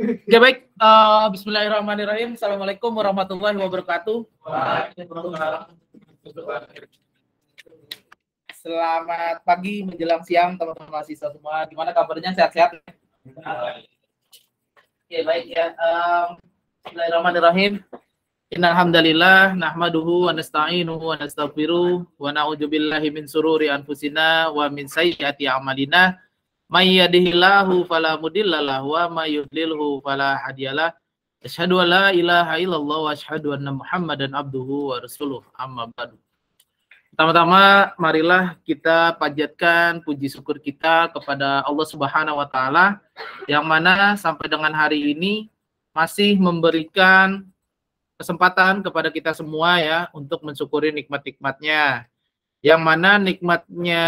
Ya baik, bismillahirrahmanirrahim. Assalamualaikum warahmatullahi wabarakatuh. Selamat pagi menjelang siang teman-teman mahasiswa semua. Gimana kabarnya, sehat-sehat? Oke, baik ya. Bismillahirrahmanirrahim. Innal hamdalillah nahmaduhu wa nasta'inuhu wa nastaghfiruh wa na'udzubillahi min sururi anfusina wa min sayyiati a'malina. May yahdihillahu fala mudhillalah wa may yudlilhu fala hadiyalah. Asyhadu an la ilaha illallah wa asyhadu anna Muhammadan abduhu wa rasuluh. Amma ba'du. Pertama-tama marilah kita panjatkan puji syukur kita kepada Allah Subhanahu wa taala yang mana sampai dengan hari ini masih memberikan kesempatan kepada kita semua ya untuk mensyukuri nikmat-nikmatnya. Yang mana nikmatnya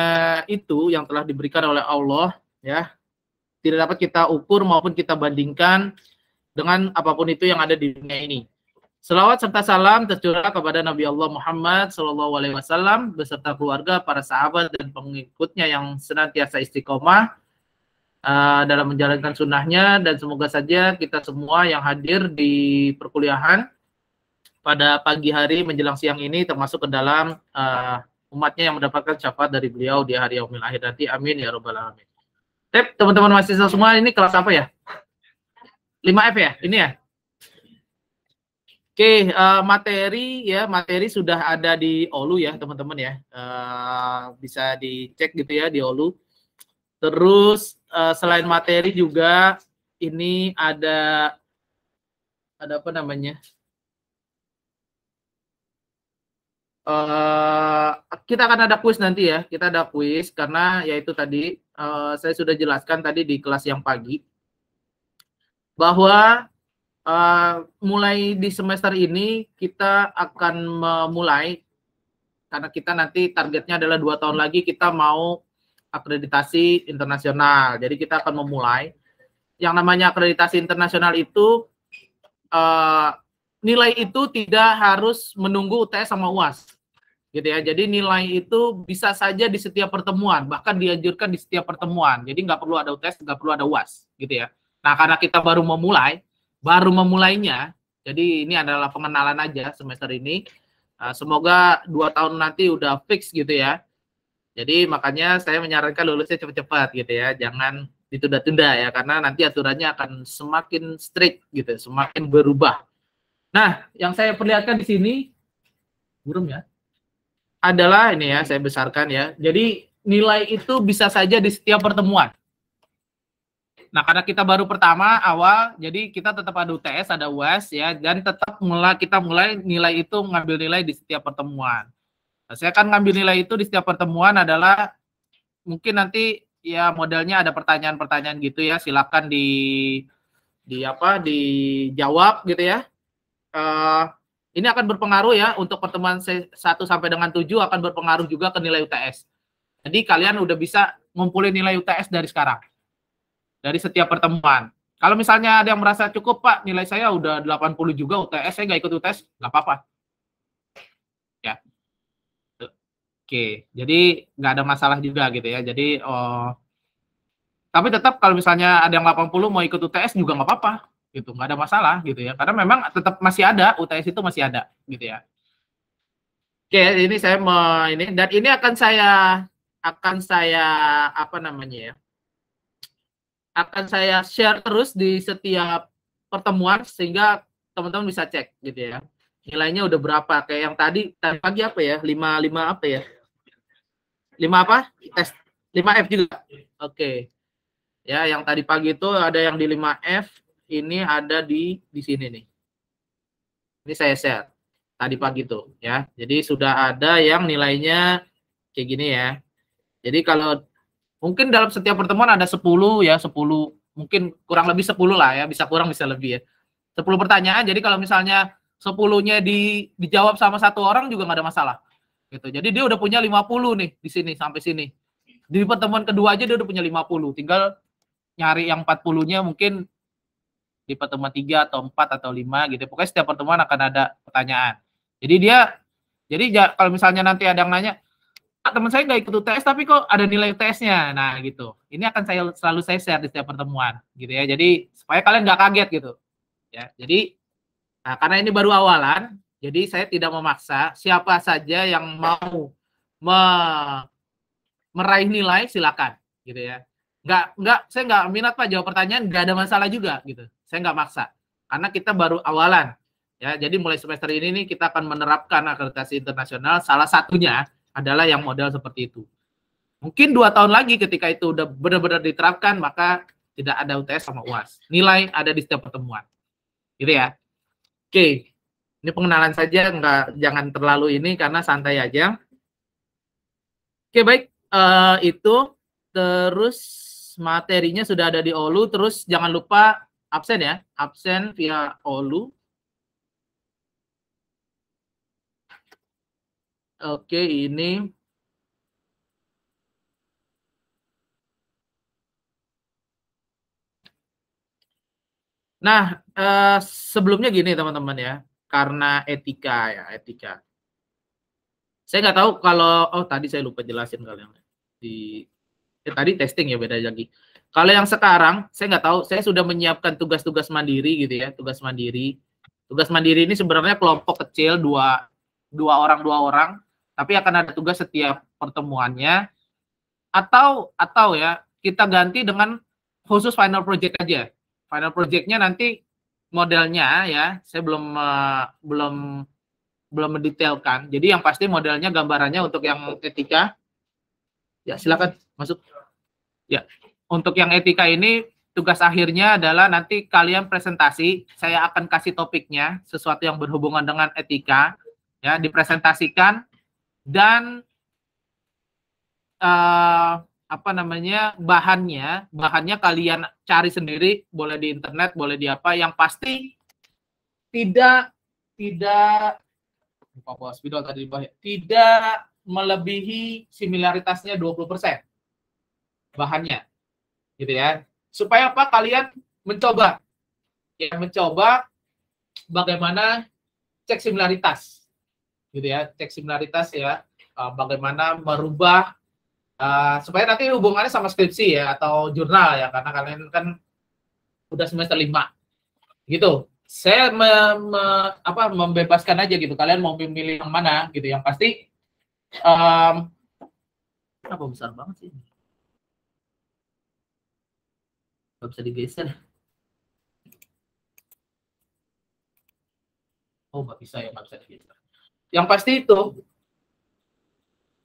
itu yang telah diberikan oleh Allah ya, tidak dapat kita ukur maupun kita bandingkan dengan apapun itu yang ada di dunia ini. Selawat serta salam tercurah kepada Nabi Allah Muhammad SAW beserta keluarga, para sahabat dan pengikutnya yang senantiasa istiqomah dalam menjalankan sunnahnya, dan semoga saja kita semua yang hadir di perkuliahan pada pagi hari menjelang siang ini termasuk ke dalam umatnya yang mendapatkan syafaat dari beliau di hari yaumil akhir nanti. Amin ya rabbal alamin. Teman-teman mahasiswa semua, ini kelas apa ya? 5F ya? Ini ya? Oke, materi sudah ada di Olu ya teman-teman ya, bisa dicek gitu ya di Olu. Terus selain materi juga ini ada apa namanya? Kita akan ada kuis nanti ya, kita ada kuis karena yaitu tadi saya sudah jelaskan tadi di kelas yang pagi bahwa mulai di semester ini kita akan memulai, karena kita nanti targetnya adalah 2 tahun lagi kita mau akreditasi internasional. Jadi kita akan memulai yang namanya akreditasi internasional itu, nilai itu tidak harus menunggu UTS sama UAS gitu ya. Jadi nilai itu bisa saja di setiap pertemuan, bahkan dianjurkan di setiap pertemuan. Jadi nggak perlu ada UTS, nggak perlu ada UAS gitu ya. Nah, karena kita baru memulainya, jadi ini adalah pengenalan aja semester ini. Semoga 2 tahun nanti udah fix gitu ya. Jadi makanya saya menyarankan lulusnya cepat-cepat gitu ya, jangan ditunda-tunda ya, karena nanti aturannya akan semakin strict gitu, semakin berubah. Nah, yang saya perlihatkan di sini, burung ya, adalah ini ya, saya besarkan ya. Jadi nilai itu bisa saja di setiap pertemuan. Nah, karena kita baru pertama awal, jadi kita tetap ada UTS, ada UAS ya, dan tetap kita mulai nilai itu mengambil nilai di setiap pertemuan. Nah, saya akan ngambil nilai itu di setiap pertemuan adalah mungkin nanti ya modelnya ada pertanyaan-pertanyaan gitu ya, silakan dijawab gitu ya. Ini akan berpengaruh ya untuk pertemuan 1 sampai dengan 7 akan berpengaruh juga ke nilai UTS. Jadi kalian udah bisa ngumpulin nilai UTS dari sekarang, dari setiap pertemuan. Kalau misalnya ada yang merasa cukup, Pak, nilai saya udah 80 juga UTS, saya nggak ikut UTS, nggak apa-apa. Ya. Oke, jadi nggak ada masalah juga gitu ya. Jadi, tapi tetap kalau misalnya ada yang 80 mau ikut UTS juga nggak apa-apa, gitu, nggak ada masalah gitu ya. Karena memang tetap masih ada, UTS itu masih ada, gitu ya. Oke, ini saya dan ini akan saya apa namanya ya? Akan saya share terus di setiap pertemuan sehingga teman-teman bisa cek gitu ya. Nilainya udah berapa? Kayak yang tadi pagi apa ya? 5 apa ya? 5 apa? Tes 5F juga. Oke. Ya, yang tadi pagi itu ada yang di 5F, ini ada di sini nih. Ini saya share tadi pagi tuh ya. Jadi sudah ada yang nilainya kayak gini ya. Jadi kalau mungkin dalam setiap pertemuan ada 10 ya, 10, mungkin kurang lebih 10 lah ya, bisa kurang bisa lebih ya. 10 pertanyaan, jadi kalau misalnya 10-nya dijawab sama 1 orang juga nggak ada masalah. Gitu. Jadi dia udah punya 50 nih di sini sampai sini. Di pertemuan kedua aja dia udah punya 50, tinggal nyari yang 40-nya mungkin di pertemuan 3 atau 4 atau 5 gitu. Pokoknya setiap pertemuan akan ada pertanyaan. Jadi kalau misalnya nanti ada yang nanya, teman saya nggak ikut UTS tapi kok ada nilai UTS-nya. Nah, gitu. Ini akan selalu saya share di setiap pertemuan, gitu ya. Jadi supaya kalian nggak kaget gitu. Ya, jadi karena ini baru awalan, jadi saya tidak memaksa siapa saja yang mau meraih nilai silakan, gitu ya. Saya nggak minat Pak jawab pertanyaan, nggak ada masalah juga gitu. Saya nggak maksa, karena kita baru awalan. Ya, jadi mulai semester ini nih kita akan menerapkan akreditasi internasional. Salah satunya adalah yang model seperti itu. Mungkin 2 tahun lagi ketika itu udah benar-benar diterapkan, maka tidak ada UTS sama UAS. Nilai ada di setiap pertemuan. Gitu ya. Oke. Ini pengenalan saja, jangan terlalu ini karena santai aja. Oke, baik. Itu terus materinya sudah ada di Olu, terus jangan lupa absen ya. Absen via Olu. Oke, ini nah, sebelumnya gini teman-teman ya, karena etika ya, etika. Saya nggak tahu kalau, tadi saya lupa jelasin kalian. Tadi testing ya, beda lagi. Kalau yang sekarang, saya nggak tahu, saya sudah menyiapkan tugas-tugas mandiri gitu ya, tugas mandiri. Tugas mandiri ini sebenarnya kelompok kecil, dua orang, tapi akan ada tugas setiap pertemuannya, atau ya, kita ganti dengan khusus final project aja. Final project-nya nanti modelnya ya, saya belum mendetailkan. Jadi yang pasti modelnya, gambarannya untuk yang etika, ya silakan masuk. Ya, untuk yang etika ini tugas akhirnya adalah nanti kalian presentasi. Saya akan kasih topiknya, sesuatu yang berhubungan dengan etika, ya dipresentasikan dan bahannya kalian cari sendiri, boleh di internet, boleh di apa, yang pasti tidak melebihi similaritasnya 20% bahannya, gitu ya. Supaya apa? Kalian mencoba bagaimana cek similaritas, gitu ya, cek similaritas ya, bagaimana merubah supaya nanti hubungannya sama skripsi ya atau jurnal ya, karena kalian kan udah semester 5 gitu. Saya membebaskan aja gitu, kalian mau memilih yang mana gitu. Yang pasti kenapa besar banget sih, nggak bisa digeser. Nggak bisa ya, nggak bisa digeser. Yang pasti itu,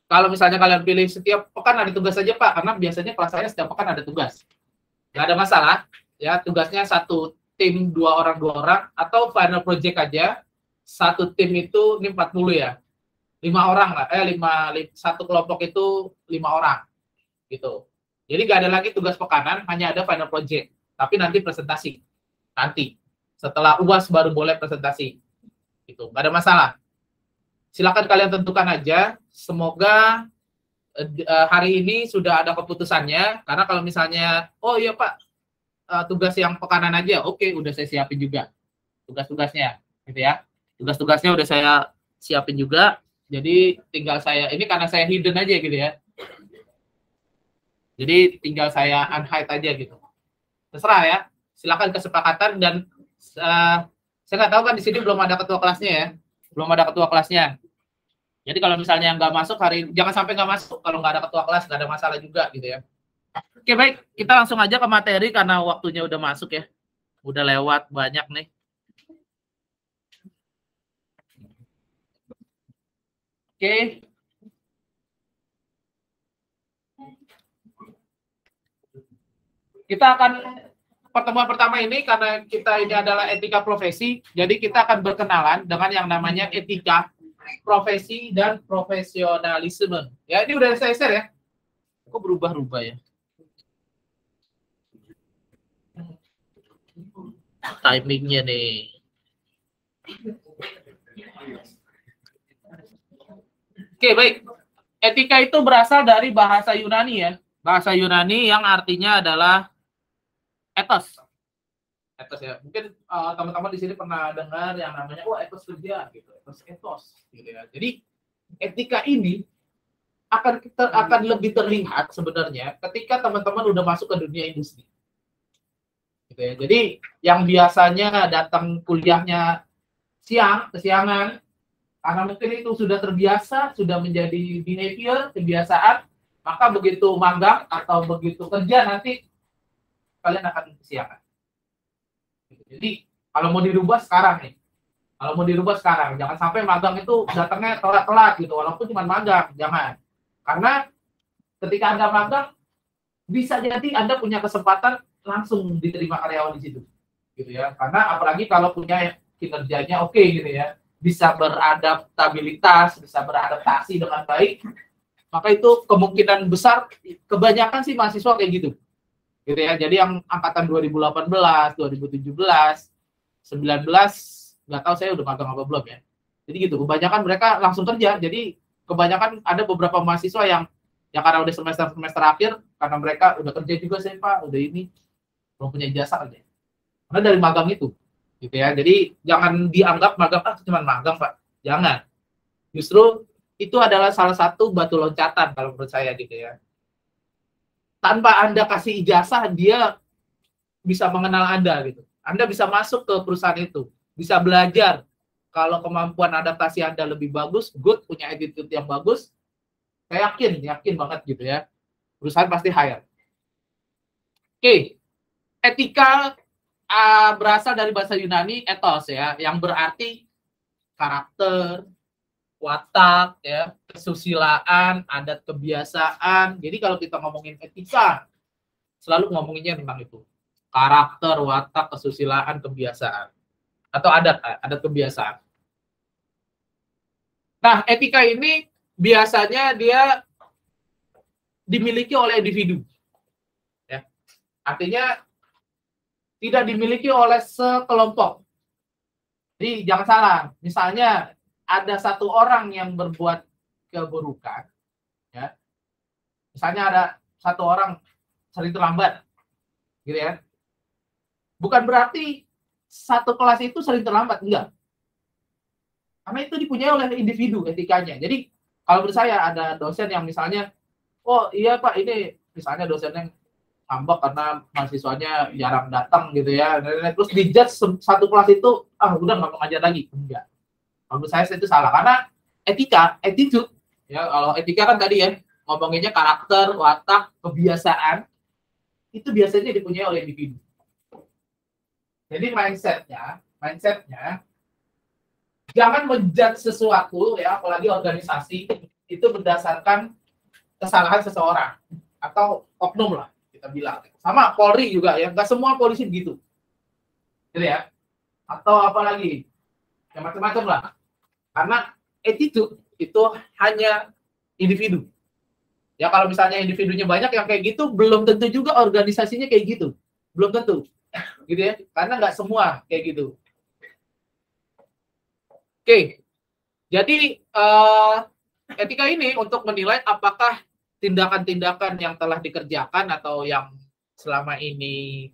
kalau misalnya kalian pilih setiap pekan ada tugas saja Pak, karena biasanya kelas saya setiap pekan ada tugas, nggak ada masalah ya. Tugasnya satu tim 2 orang, atau final project aja satu tim itu ini 40 ya, 5 orang lah, satu kelompok itu 5 orang gitu. Jadi nggak ada lagi tugas pekanan, hanya ada final project, tapi nanti presentasi, nanti setelah UAS baru boleh presentasi gitu, nggak ada masalah. Silakan kalian tentukan aja. Semoga hari ini sudah ada keputusannya, karena kalau misalnya oh iya Pak, tugas yang pekanan aja, oke, udah saya siapin juga tugas-tugasnya gitu ya. Tugas-tugasnya udah saya siapin juga, jadi tinggal saya, ini karena saya hidden aja gitu ya, jadi tinggal saya unhide aja gitu, terserah ya, silakan kesepakatan. Dan saya nggak tahu kan, di sini belum ada ketua kelasnya ya, belum ada ketua kelasnya. Jadi kalau misalnya nggak masuk hari ini, jangan sampai nggak masuk. Kalau nggak ada ketua kelas, nggak ada masalah juga gitu ya. Oke, baik. Kita langsung aja ke materi karena waktunya udah masuk ya. Udah lewat banyak nih. Oke. Kita akan, pertemuan pertama ini, karena kita ini adalah etika profesi, jadi kita akan berkenalan dengan yang namanya etika profesi dan profesionalisme. Ya, ini udah saya share ya. Kok berubah-ubah ya? Timingnya nih. Oke, baik. Etika itu berasal dari bahasa Yunani ya. Bahasa Yunani yang artinya adalah etos. Etos ya. Mungkin teman-teman di sini pernah dengar yang namanya etos kerja gitu, etos gitu ya. Jadi etika ini akan lebih terlihat sebenarnya ketika teman-teman udah masuk ke dunia industri. Gitu ya. Jadi yang biasanya datang kuliahnya kesiangan, karena mungkin itu sudah terbiasa, sudah menjadi behavior, kebiasaan, maka begitu magang atau begitu kerja nanti kalian akan kesiangan. Jadi kalau mau dirubah sekarang nih, jangan sampai magang itu datangnya telat-telat gitu, walaupun cuma magang, jangan. Karena ketika Anda magang, bisa jadi Anda punya kesempatan langsung diterima karyawan di situ. Gitu ya. Karena apalagi kalau punya kinerjanya oke gitu ya, bisa beradaptabilitas, bisa beradaptasi dengan baik, maka itu kemungkinan besar kebanyakan sih mahasiswa kayak gitu. Gitu ya. Jadi yang angkatan 2018, 2017, 19, nggak tahu saya udah magang apa belum ya. Jadi gitu, kebanyakan mereka langsung kerja. Jadi kebanyakan ada beberapa mahasiswa yang karena udah semester akhir, karena mereka udah kerja juga sih Pak, udah ini belum punya ijazah aja. Karena dari magang itu, gitu ya. Jadi jangan dianggap magang cuma magang Pak, jangan. Justru itu adalah salah satu batu loncatan kalau menurut saya gitu ya. Tanpa Anda kasih ijazah, dia bisa mengenal Anda gitu. Anda bisa masuk ke perusahaan itu, bisa belajar. Kalau kemampuan adaptasi Anda lebih bagus, good, punya attitude yang bagus, saya yakin banget gitu ya. Perusahaan pasti hire. Oke, etika berasal dari bahasa Yunani ethos ya, yang berarti karakter, watak, ya, kesusilaan, adat kebiasaan. Jadi kalau kita ngomongin etika, selalu ngomonginnya tentang itu. Karakter, watak, kesusilaan, kebiasaan. Atau adat kebiasaan. Nah, etika ini biasanya dia dimiliki oleh individu. Ya. Artinya tidak dimiliki oleh sekelompok. Jadi jangan salah, misalnya ada satu orang yang berbuat keburukan, ya. Misalnya ada satu orang sering terlambat, gitu ya. Bukan berarti satu kelas itu sering terlambat, enggak. Karena itu dipunyai oleh individu etikanya. Jadi kalau menurut saya ada dosen yang misalnya, oh iya Pak, ini misalnya dosen yang ngambek karena mahasiswanya jarang datang gitu ya, terus dijudge satu kelas itu, udah nggak mau ngajar lagi. Enggak. Kalau menurut saya itu salah, karena attitude, ya kalau etika kan tadi ya, ngomonginnya karakter, watak, kebiasaan, itu biasanya dipunyai oleh individu. Jadi mindsetnya jangan menjudge sesuatu ya, apalagi organisasi itu berdasarkan kesalahan seseorang atau oknum lah kita bilang. Sama Polri juga ya, nggak semua polisi begitu, gitu ya. Atau apalagi ya macam-macam lah. Karena attitude itu hanya individu. Ya kalau misalnya individunya banyak yang kayak gitu, belum tentu juga organisasinya kayak gitu. Belum tentu. Gitu ya. Karena nggak semua kayak gitu. Oke. Jadi etika ini untuk menilai apakah tindakan-tindakan yang telah dikerjakan atau yang selama ini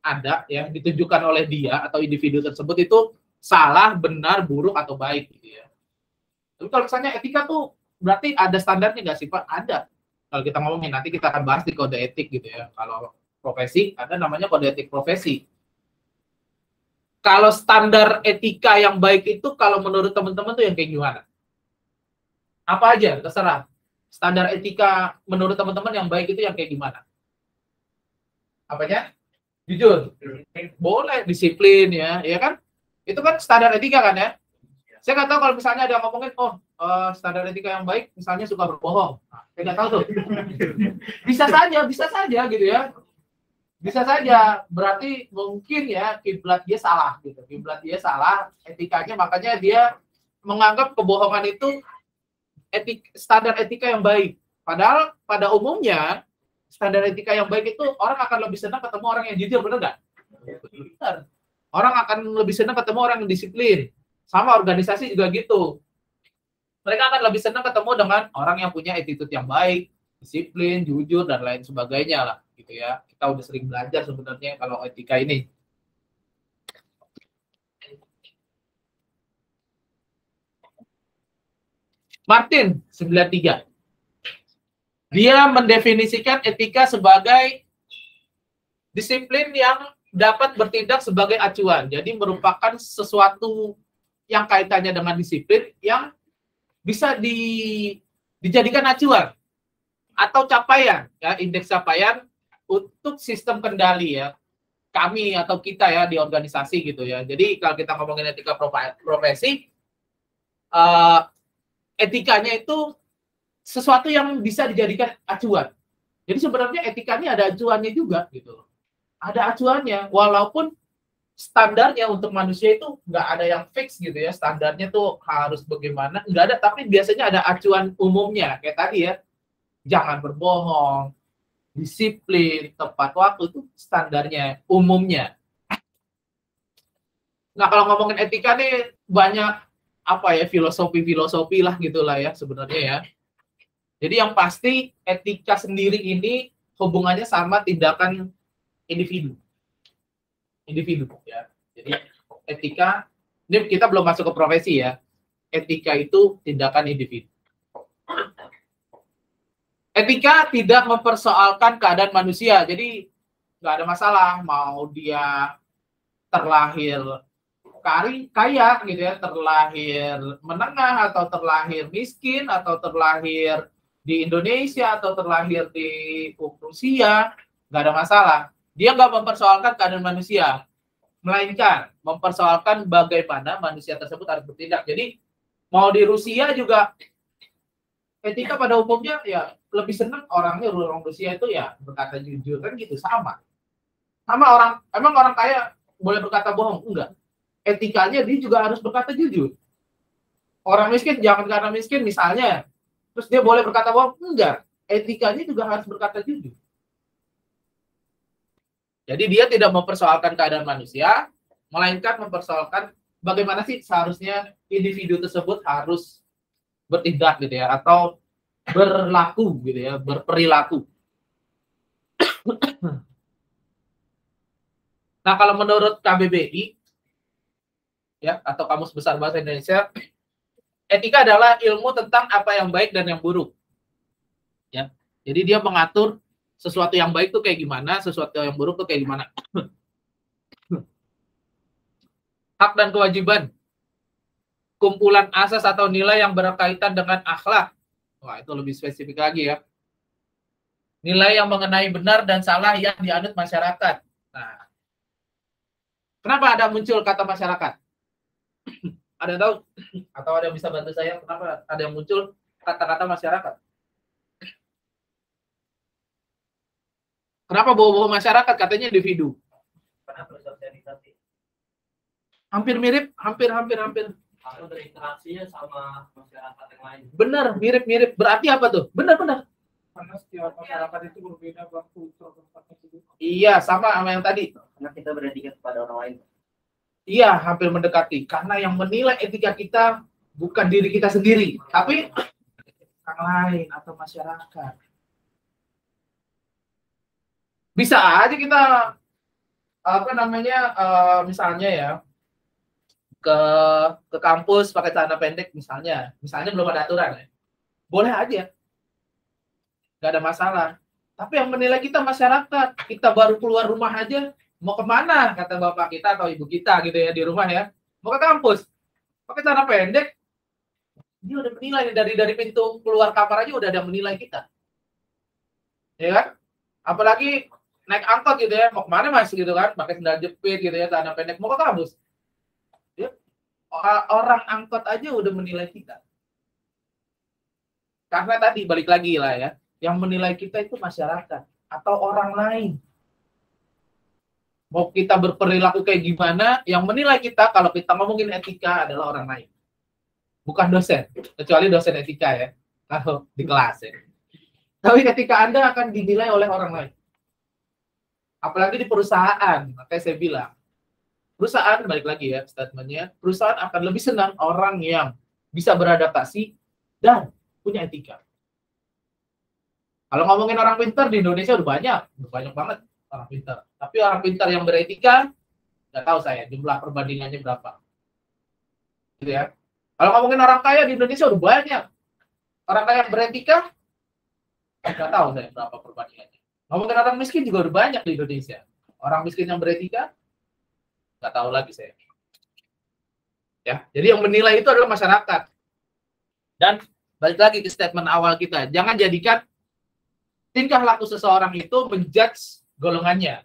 ada ya ditujukan oleh dia atau individu tersebut itu salah, benar, buruk atau baik gitu ya. Tapi kalau misalnya etika tuh berarti ada standarnya nggak sih Pak? Ada. Kalau kita ngomongin nanti kita akan bahas di kode etik gitu ya. Kalau profesi ada namanya kode etik profesi. Kalau standar etika yang baik itu kalau menurut teman-teman tuh yang kayak gimana? Apa aja, terserah. Standar etika menurut teman-teman yang baik itu yang kayak gimana? Apanya? Jujur. Boleh, disiplin ya, ya kan? Itu kan standar etika kan ya? Saya nggak tahu kalau misalnya ada yang ngomongin, standar etika yang baik, misalnya suka berbohong. Nah, saya nggak tahu tuh. Bisa saja gitu ya. Bisa saja, berarti mungkin ya kiblat dia salah gitu. Kiblat dia salah, etikanya, makanya dia menganggap kebohongan itu standar etika yang baik. Padahal pada umumnya standar etika yang baik itu orang akan lebih senang ketemu orang yang jujur, benar nggak? Benar. Orang akan lebih senang ketemu orang yang disiplin. Sama organisasi juga gitu. Mereka akan lebih senang ketemu dengan orang yang punya attitude yang baik, disiplin, jujur, dan lain sebagainya lah. Gitu ya. Kita udah sering belajar sebenarnya kalau etika ini. Martin 93. Dia mendefinisikan etika sebagai disiplin yang dapat bertindak sebagai acuan. Jadi merupakan sesuatu yang kaitannya dengan disiplin yang bisa dijadikan acuan atau capaian, ya, indeks capaian untuk sistem kendali, ya, kami atau kita, ya, di organisasi gitu, ya. Jadi kalau kita ngomongin etika profesi, etikanya itu sesuatu yang bisa dijadikan acuan. Jadi sebenarnya etikanya ada acuannya juga gitu. Ada acuannya, walaupun standarnya untuk manusia itu nggak ada yang fix gitu, ya. Standarnya tuh harus bagaimana, nggak ada, tapi biasanya ada acuan umumnya. Kayak tadi, ya, jangan berbohong, disiplin, tepat waktu, itu standarnya umumnya. Nah, kalau ngomongin etika nih banyak apa ya, filosofi lah gitulah, ya, sebenarnya, ya. Jadi yang pasti etika sendiri ini hubungannya sama tindakan individu, ya. Jadi etika, ini kita belum masuk ke profesi, ya. Etika itu tindakan individu. Etika tidak mempersoalkan keadaan manusia, jadi nggak ada masalah mau dia terlahir kaya gitu, ya, terlahir menengah atau terlahir miskin atau terlahir di Indonesia atau terlahir di Rusia, nggak ada masalah. Dia nggak mempersoalkan keadaan manusia, melainkan mempersoalkan bagaimana manusia tersebut harus bertindak. Jadi mau di Rusia juga etika pada umumnya, ya, lebih senang orang Rusia itu, ya, berkata jujur, kan gitu. Sama orang, emang orang kaya boleh berkata bohong? Enggak. Etikanya dia juga harus berkata jujur. Orang miskin jangan karena miskin misalnya terus dia boleh berkata bohong? Enggak. Etikanya juga harus berkata jujur. Jadi dia tidak mempersoalkan keadaan manusia, melainkan mempersoalkan bagaimana sih seharusnya individu tersebut harus bertindak gitu, ya, atau berlaku gitu, ya, berperilaku. Nah, kalau menurut KBBI, ya, atau Kamus Besar Bahasa Indonesia, etika adalah ilmu tentang apa yang baik dan yang buruk. Ya. Jadi dia mengatur sesuatu yang baik tuh kayak gimana, sesuatu yang buruk tuh kayak gimana. Hak dan kewajiban. Kumpulan asas atau nilai yang berkaitan dengan akhlak. Wah, itu lebih spesifik lagi, ya. Nilai yang mengenai benar dan salah yang dianut masyarakat. Nah, kenapa ada muncul kata masyarakat? Ada yang tahu? Atau ada yang bisa bantu saya? Kenapa ada yang muncul kata-kata masyarakat? Kenapa bawa-bawa masyarakat? Katanya individu. Kenapa bersosialisasi? Hampir mirip, hampir. Atau berinteraksinya sama masyarakat yang lain. Benar, mirip. Berarti apa tuh? Benar. Karena setiap masyarakat itu berbeda waktu tempatnya. Iya, sama yang tadi. Karena kita beretika kepada orang lain. Iya, hampir mendekati. Karena yang menilai etika kita bukan diri kita sendiri, tapi orang lain atau masyarakat. Bisa aja kita misalnya, ya, ke kampus pakai celana pendek misalnya belum ada aturan, ya. Boleh aja, nggak ada masalah. Tapi yang menilai kita masyarakat. Kita baru keluar rumah aja, mau kemana, kata bapak kita atau ibu kita gitu, ya, di rumah, ya, mau ke kampus pakai celana pendek, dia udah menilai dari pintu keluar kamar aja udah ada menilai kita, ya kan? Apalagi naik angkot gitu, ya, mau kemana mas gitu kan, pakai sandal jepit gitu, ya, celana pendek, mau ke kampus, ya, orang angkot aja udah menilai kita. Karena tadi balik lagi lah, ya, yang menilai kita itu masyarakat atau orang lain. Mau kita berperilaku kayak gimana, yang menilai kita kalau kita ngomongin etika adalah orang lain, bukan dosen, kecuali dosen etika, ya, kalau di kelas, ya. Tapi ketika Anda akan dinilai oleh orang lain, apalagi di perusahaan, makanya saya bilang perusahaan, balik lagi, ya, statementnya, perusahaan akan lebih senang orang yang bisa beradaptasi dan punya etika. Kalau ngomongin orang pintar di Indonesia udah banyak banget orang pintar. Tapi orang pintar yang beretika, nggak tahu saya jumlah perbandingannya berapa. Gitu, ya. Kalau ngomongin orang kaya di Indonesia udah banyak. Orang kaya yang beretika, Nggak tahu saya berapa perbandingannya. Ngomongin orang miskin juga udah banyak di Indonesia. Orang miskin yang beretika, nggak tahu lagi saya. Ya, jadi yang menilai itu adalah masyarakat. Dan balik lagi ke statement awal kita, jangan jadikan tingkah laku seseorang itu menjudge golongannya.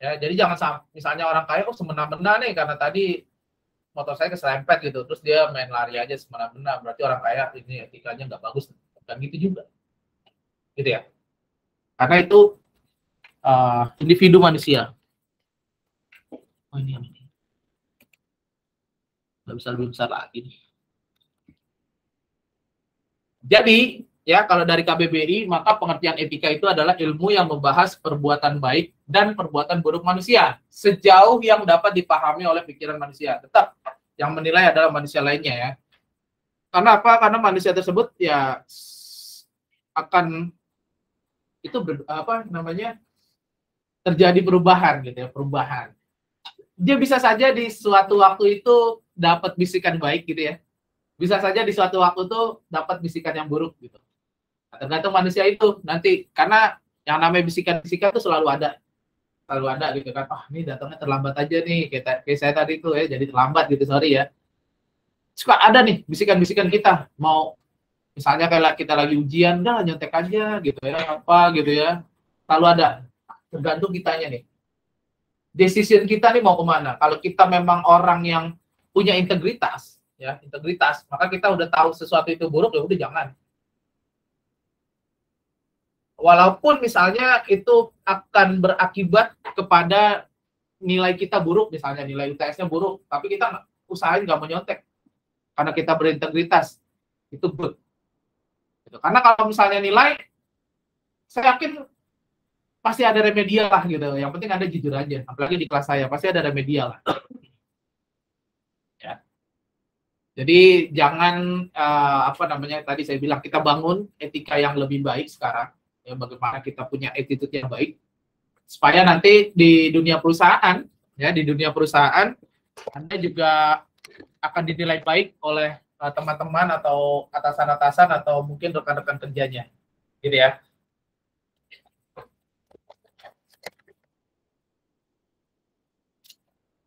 Ya, jadi jangan sampai misalnya orang kaya kok semena-mena nih karena tadi motor saya keserempet gitu, terus dia main lari aja semena-mena, berarti orang kaya ini etikanya nggak bagus, kan gitu juga, gitu ya. Karena itu individu manusia. Oh ini nggak bisa lebih besar lagi. Jadi ya kalau dari KBBI maka pengertian etika itu adalah ilmu yang membahas perbuatan baik dan perbuatan buruk manusia sejauh yang dapat dipahami oleh pikiran manusia. Tetap yang menilai adalah manusia lainnya ya. Karena apa? Karena manusia tersebut ya akan itu terjadi perubahan gitu ya, perubahan. Dia bisa saja di suatu waktu itu dapat bisikan baik gitu ya. Bisa saja di suatu waktu itu dapat bisikan yang buruk gitu. Tergantung manusia itu nanti, karena yang namanya bisikan-bisikan itu selalu ada gitu kan. Ini datangnya terlambat aja nih, kayak saya tadi itu ya, jadi terlambat gitu, sorry ya. Suka ada nih bisikan-bisikan kita, mau misalnya kayak kita lagi ujian, dah nyontek aja gitu ya, apa gitu ya, selalu ada. Tergantung kitanya nih, decision kita nih mau kemana. Kalau kita memang orang yang punya integritas, ya integritas, maka kita udah tahu sesuatu itu buruk, ya udah jangan. Walaupun misalnya itu akan berakibat kepada nilai kita buruk, misalnya nilai UTS-nya buruk, tapi kita usahain nggak menyontek karena kita berintegritas, itu good. Karena kalau misalnya nilai, saya yakin pasti ada remedial lah gitu. Yang penting Anda jujur aja, apalagi di kelas saya pasti ada remedial lah. Ya. Jadi jangan tadi saya bilang kita bangun etika yang lebih baik sekarang. Ya, bagaimana kita punya attitude yang baik supaya nanti di dunia perusahaan Anda juga akan dinilai baik oleh teman-teman atau atasan-atasan atau mungkin rekan-rekan kerjanya, gitu ya.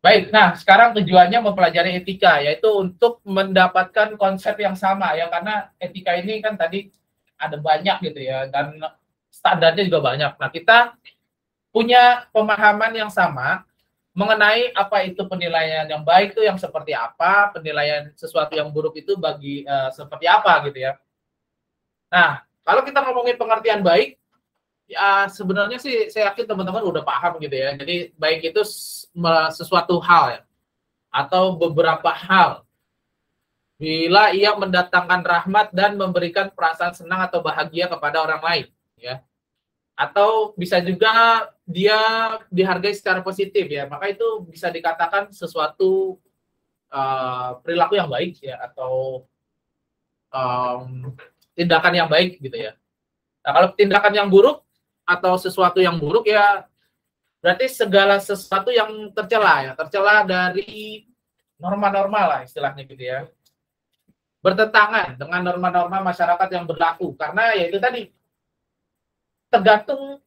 Baik, nah sekarang tujuannya mempelajari etika, yaitu untuk mendapatkan konsep yang sama ya, karena etika ini kan tadi ada banyak gitu ya, dan standarnya juga banyak. Nah, kita punya pemahaman yang sama mengenai apa itu penilaian yang baik itu yang seperti apa, penilaian sesuatu yang buruk itu bagi seperti apa gitu ya. Nah, kalau kita ngomongin pengertian baik, ya sebenarnya sih saya yakin teman-teman udah paham gitu ya. Jadi baik itu sesuatu hal ya, atau beberapa hal bila ia mendatangkan rahmat dan memberikan perasaan senang atau bahagia kepada orang lain ya. Atau bisa juga dia dihargai secara positif ya, maka itu bisa dikatakan sesuatu perilaku yang baik ya, atau tindakan yang baik gitu ya. Nah, kalau tindakan yang buruk atau sesuatu yang buruk ya berarti segala sesuatu yang tercela dari norma-norma lah istilahnya gitu ya, bertentangan dengan norma-norma masyarakat yang berlaku, karena ya itu tadi tergantung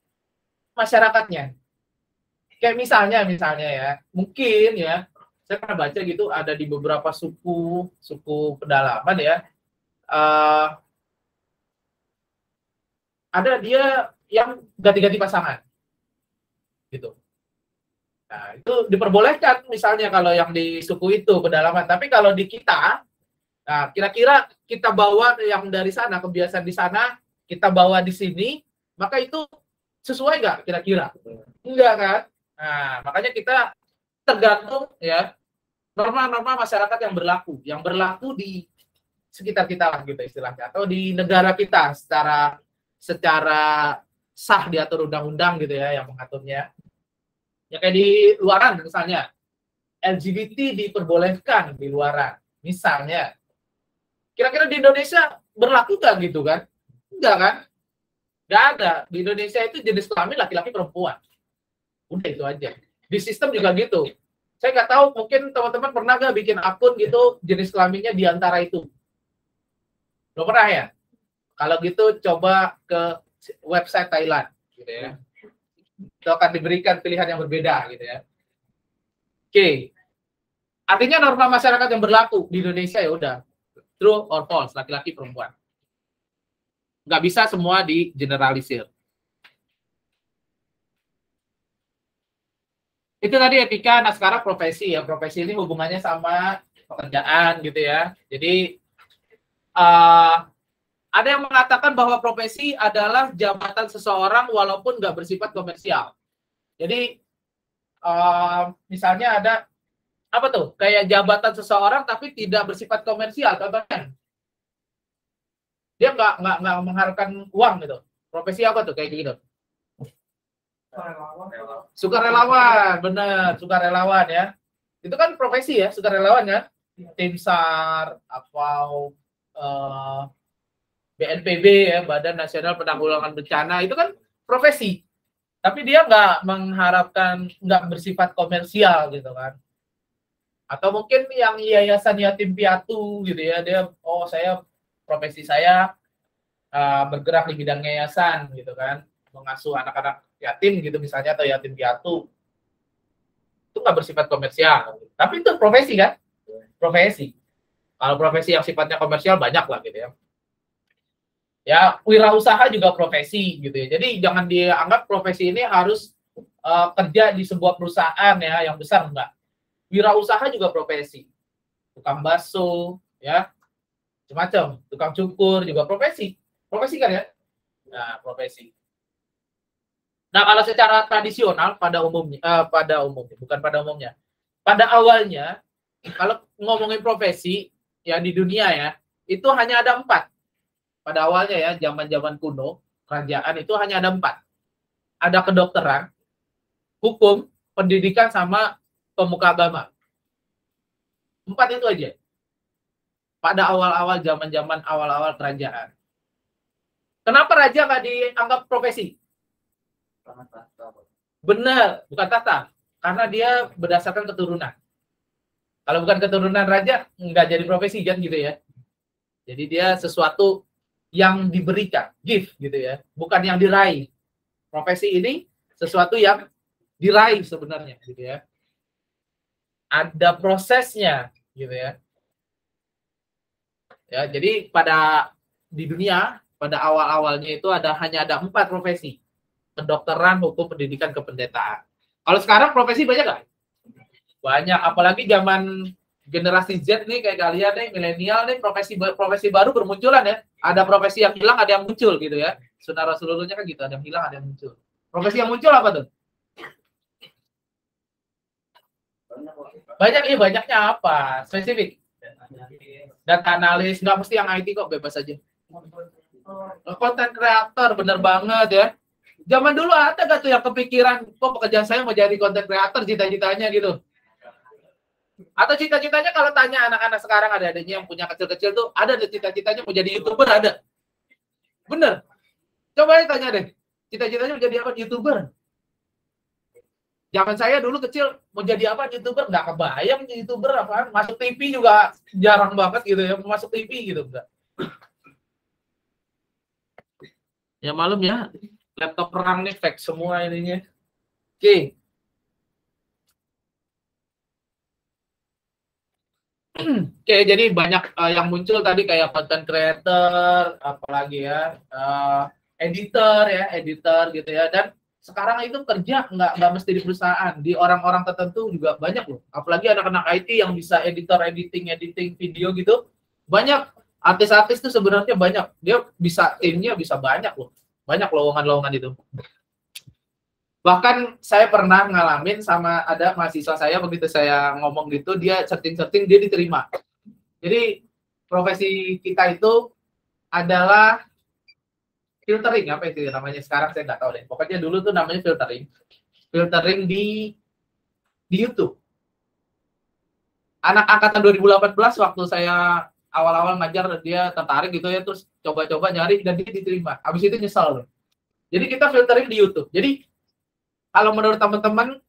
masyarakatnya. Kayak misalnya ya, mungkin ya, saya pernah baca gitu, ada di beberapa suku pedalaman ya, ada dia yang ganti-ganti pasangan, gitu. Nah, itu diperbolehkan misalnya kalau yang di suku itu pedalaman. Tapi kalau di kita, nah kira-kira kita bawa yang dari sana, kebiasaan di sana, kita bawa di sini, maka itu sesuai nggak kira-kira? Enggak kan? Nah, makanya kita tergantung ya norma-norma masyarakat yang berlaku di sekitar kita lah gitu istilahnya, atau di negara kita secara sah diatur undang-undang gitu ya yang mengaturnya. Ya kayak di luaran misalnya LGBT diperbolehkan di luaran misalnya. Kira-kira di Indonesia berlaku nggak gitu kan? Enggak kan? Nggak ada. Di Indonesia itu jenis kelamin laki-laki perempuan. Udah itu aja. Di sistem juga gitu. Saya nggak tahu, mungkin teman-teman pernah nggak bikin akun gitu jenis kelaminnya di antara itu? Belum pernah ya? Kalau gitu coba ke website Thailand, gitu ya. Itu akan diberikan pilihan yang berbeda, gitu ya. Oke. Artinya norma masyarakat yang berlaku di Indonesia ya udah true or false, laki-laki perempuan. Nggak bisa semua di generalisir. Itu tadi etika. Nah sekarang profesi ya. Profesi ini hubungannya sama pekerjaan gitu ya. Jadi ada yang mengatakan bahwa profesi adalah jabatan seseorang walaupun nggak bersifat komersial. Jadi misalnya ada apa tuh? Kayak jabatan seseorang tapi tidak bersifat komersial. Contohnya dia nggak mengharapkan uang gitu. Profesi apa tuh kayak gitu? Sukarelawan, benar, sukarelawan ya. Itu kan profesi ya, sukarelawan ya. Tim SAR atau BNPB ya, Badan Nasional Penanggulangan Bencana, itu kan profesi. Tapi dia nggak mengharapkan, nggak bersifat komersial gitu kan. Atau mungkin yang yayasan yatim piatu gitu ya, dia saya profesi saya bergerak di bidang yayasan gitu kan, mengasuh anak-anak yatim gitu misalnya atau yatim piatu. Itu nggak bersifat komersial. Tapi itu profesi kan? Profesi. Kalau profesi yang sifatnya komersial banyak lah gitu ya. Ya, wirausaha juga profesi gitu ya. Jadi jangan dianggap profesi ini harus kerja di sebuah perusahaan ya yang besar, enggak. Wirausaha juga profesi. Tukang bakso ya. Macam-macam, tukang cukur juga profesi. Profesi kan ya? Nah, profesi. Nah, kalau secara tradisional pada umumnya pada awalnya kalau ngomongin profesi ya di dunia ya, itu hanya ada 4. Pada awalnya ya, zaman-zaman kuno, kerajaan itu hanya ada 4. Ada kedokteran, hukum, pendidikan, sama pemuka agama. 4 itu aja. Pada awal-awal zaman-zaman awal-awal kerajaan. Kenapa raja nggak dianggap profesi? Benar, bukan tahta. Karena dia berdasarkan keturunan. Kalau bukan keturunan raja, nggak jadi profesi kan gitu ya. Jadi dia sesuatu yang diberikan, gift gitu ya, bukan yang diraih. Profesi ini sesuatu yang diraih sebenarnya gitu ya. Ada prosesnya gitu ya. Ya, jadi di dunia pada awal-awalnya itu hanya ada 4 profesi. Kedokteran, hukum, pendidikan, kependetaan. Kalau sekarang profesi banyak nggak? Banyak, apalagi zaman generasi Z nih kayak kalian nih, milenial nih, profesi baru bermunculan ya. Ada profesi yang hilang, ada yang muncul gitu ya. Saudara seluruhnya kan gitu, ada yang hilang, ada yang muncul. Profesi yang muncul apa tuh? Banyak, banyaknya apa? Spesifik. Data analis, nggak mesti yang IT kok, bebas aja. Content creator, bener banget ya. Zaman dulu ada gak tuh yang kepikiran, kok pekerjaan saya mau jadi content creator, cita-citanya gitu. Atau cita-citanya kalau tanya anak-anak sekarang, ada adanya yang punya kecil-kecil tuh, ada cita-citanya mau jadi YouTuber, ada. Bener. Coba tanya deh, cita-citanya mau jadi apa? YouTuber. Zaman saya dulu kecil mau jadi apa YouTuber, nggak kebayang YouTuber apaan. Masuk TV juga jarang banget gitu ya, masuk TV gitu enggak. Ya malum ya, laptop perang nih, fake semua ininya. Oke. Oke, jadi banyak yang muncul tadi kayak content creator, apalagi ya, editor gitu ya. Dan sekarang itu kerja nggak mesti di perusahaan, di orang-orang tertentu juga banyak loh. Apalagi anak-anak IT yang bisa editing video gitu, banyak. Artis-artis itu sebenarnya banyak, dia bisa timnya bisa banyak loh, banyak lowongan-lowongan itu. Bahkan saya pernah ngalamin sama ada mahasiswa saya, begitu saya ngomong gitu, dia searching dia diterima. Jadi profesi kita itu adalah filtering, apa itu namanya sekarang saya nggak tahu deh. Pokoknya dulu tuh namanya filtering di YouTube. Anak angkatan 2018 waktu saya awal-awal ngajar, dia tertarik gitu ya, terus coba-coba nyari dan dia diterima. Habis itu nyesal loh. Jadi kita filtering di YouTube. Jadi kalau menurut teman-teman,